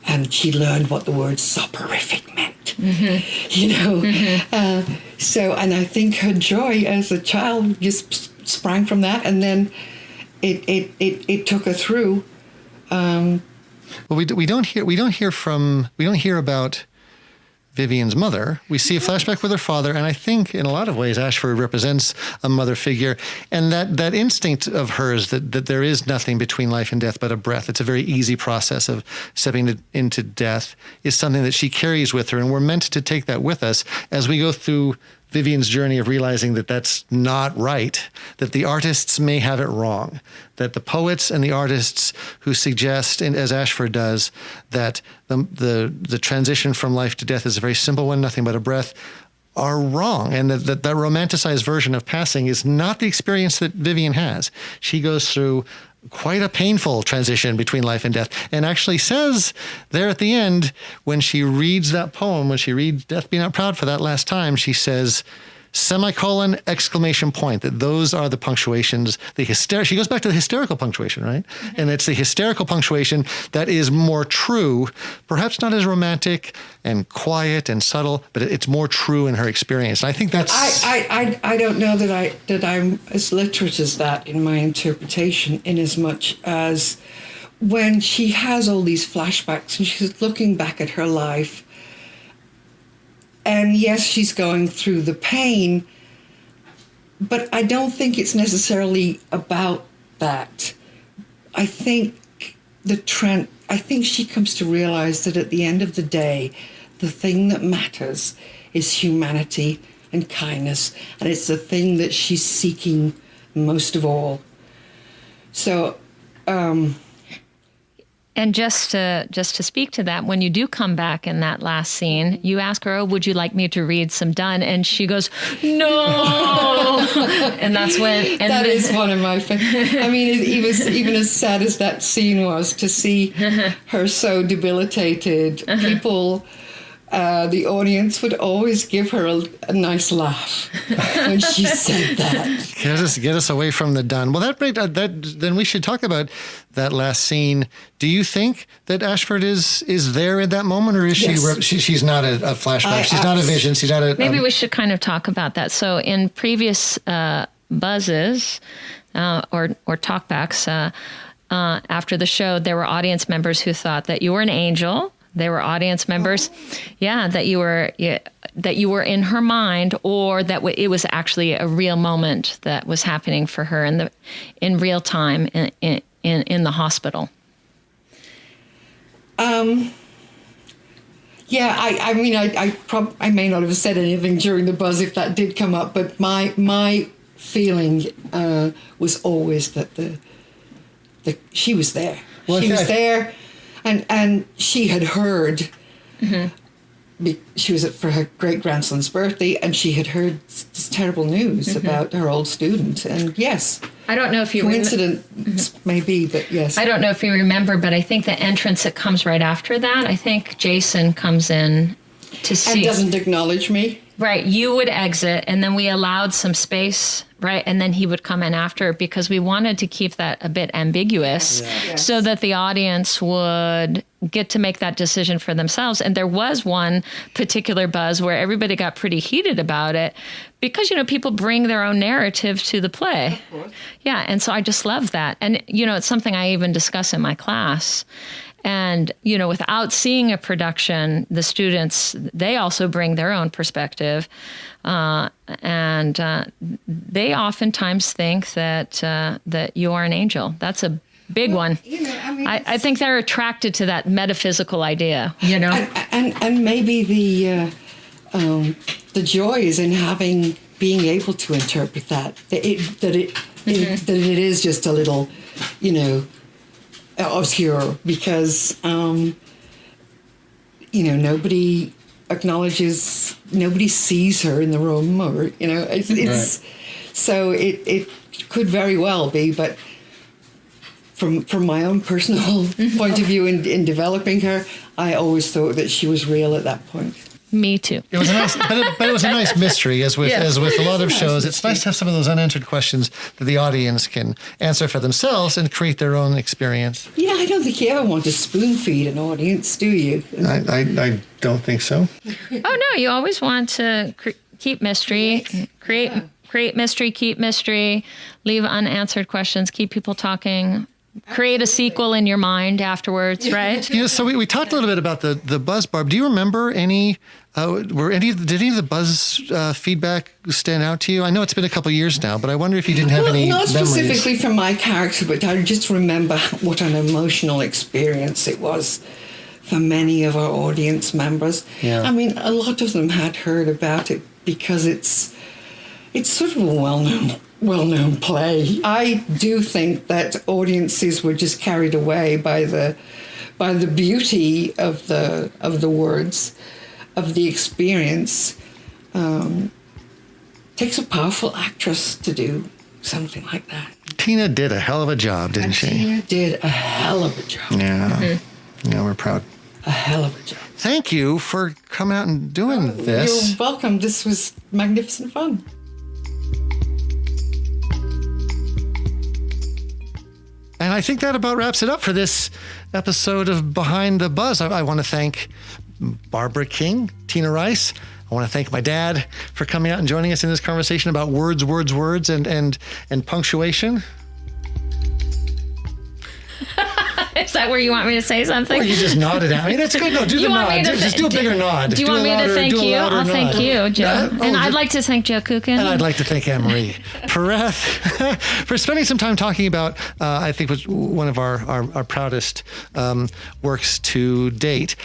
And she learned what the word soporific meant, So, and I think her joy as a child just sprang from that, and then it took her through. Well, we don't hear about Vivian's mother. We see a flashback with her father, and I think in a lot of ways Ashford represents a mother figure, and that instinct of hers that there is nothing between life and death but a breath. It's a very easy process of stepping into death is something that she carries with her, and we're meant to take that with us as we go through Vivian's journey of realizing that that's not right, that the artists may have it wrong, that the poets and the artists who suggest, and as Ashford does, that the transition from life to death is a very simple one, nothing but a breath, are wrong. And that romanticized version of passing is not the experience that Vivian has. She goes through quite a painful transition between life and death, and actually says there at the end, when she reads that poem, when she reads Death Be Not Proud for that last time, she says, semicolon, exclamation point, that those are the punctuations, she goes back to the hysterical punctuation, right? And it's the hysterical punctuation that is more true, perhaps not as romantic and quiet and subtle, but it's more true in her experience. And I think that's... I don't know that I'm as literate as that in my interpretation, in as much as when she has all these flashbacks and she's looking back at her life, and yes, she's going through the pain, but I don't think it's necessarily about that. I think she comes to realize that at the end of the day, the thing that matters is humanity and kindness, and it's the thing that she's seeking most of all. So, and just to speak to that, when you do come back in that last scene, you ask her, "Oh, would you like me to read some Donne?" And she goes, "No." And that's when... And that is one of my favorites. I mean, even as sad as that scene was, to see her so debilitated, people... the audience would always give her a nice laugh when she said that. Get us away from the Donne. Well, then we should talk about that last scene. Do you think that Ashford is there at that moment, or is she's not a flashback? She's not a vision. She's not a... Maybe we should kind of talk about that. So in previous buzzes or talkbacks after the show, there were audience members who thought that you were an angel. There were audience members, that you were in her mind, or that it was actually a real moment that was happening for her in real time in the hospital. I mean, I may not have said anything during the buzz if that did come up, but my feeling was always that she was there. Well, she was there. And she had heard she was for her great-grandson's birthday, and she had heard this terrible news about her old student. And yes, I don't know if you coincidence maybe, but yes. I don't know if you remember, but I think the entrance that comes right after that, I think Jason comes in to see. And doesn't acknowledge me. Right, you would exit, and then we allowed some space, right, and then he would come in after, because we wanted to keep that a bit ambiguous, so that the audience would get to make that decision for themselves. And there was one particular buzz where everybody got pretty heated about it, because, people bring their own narrative to the play. Of course. Yeah, and so I just love that. And, it's something I even discuss in my class. And, without seeing a production, the students, they also bring their own perspective. And they oftentimes think that you are an angel. That's a big one. I think they're attracted to that metaphysical idea, And maybe the joy is in being able to interpret that it is just a little, obscure, because nobody acknowledges, nobody sees her in the room, or it's so it could very well be, but from my own personal point of view in developing her, I always thought that she was real at that point. Me too. It was a nice, but it was a nice mystery, as with a lot of shows. It's nice to have some of those unanswered questions that the audience can answer for themselves and create their own experience. Yeah, I don't think you ever want to spoon feed an audience, do you? I don't think so. Oh no, you always want to keep mystery, create mystery, keep mystery, leave unanswered questions, keep people talking. Create a sequel in your mind afterwards, right? So we talked a little bit about the buzz, Barb. Do you remember did any of the buzz feedback stand out to you? I know it's been a couple of years now, but I wonder if you didn't have any not memories. Specifically from my character, but I just remember what an emotional experience it was for many of our audience members. Yeah. I mean, a lot of them had heard about it because it's sort of a well-known play. I do think that audiences were just carried away by the beauty of the words, of the experience. Takes a powerful actress to do something like that. Tina did a hell of a job, didn't she? Tina did a hell of a job. Yeah. Yeah, we're proud. A hell of a job. Thank you for coming out and doing this. You're welcome. This was magnificent fun. And I think that about wraps it up for this episode of Behind the Buzz. I want to thank Barbara King, Tina Rice. I want to thank my dad for coming out and joining us in this conversation about words, and punctuation. Is that where you want me to say something? Or you just nodded at me. That's good. No, do the nod. Just do a bigger nod. Do you want me to thank you? I'll thank you, Joe. And I'd like to thank Joe Kucan. And I'd like to thank Anne-Marie Pereth for spending some time talking about, I think, was one of our proudest works to date.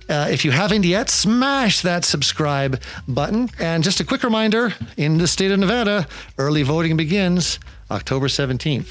If you haven't yet, smash that subscribe button. And just a quick reminder, in the state of Nevada, early voting begins October 17th.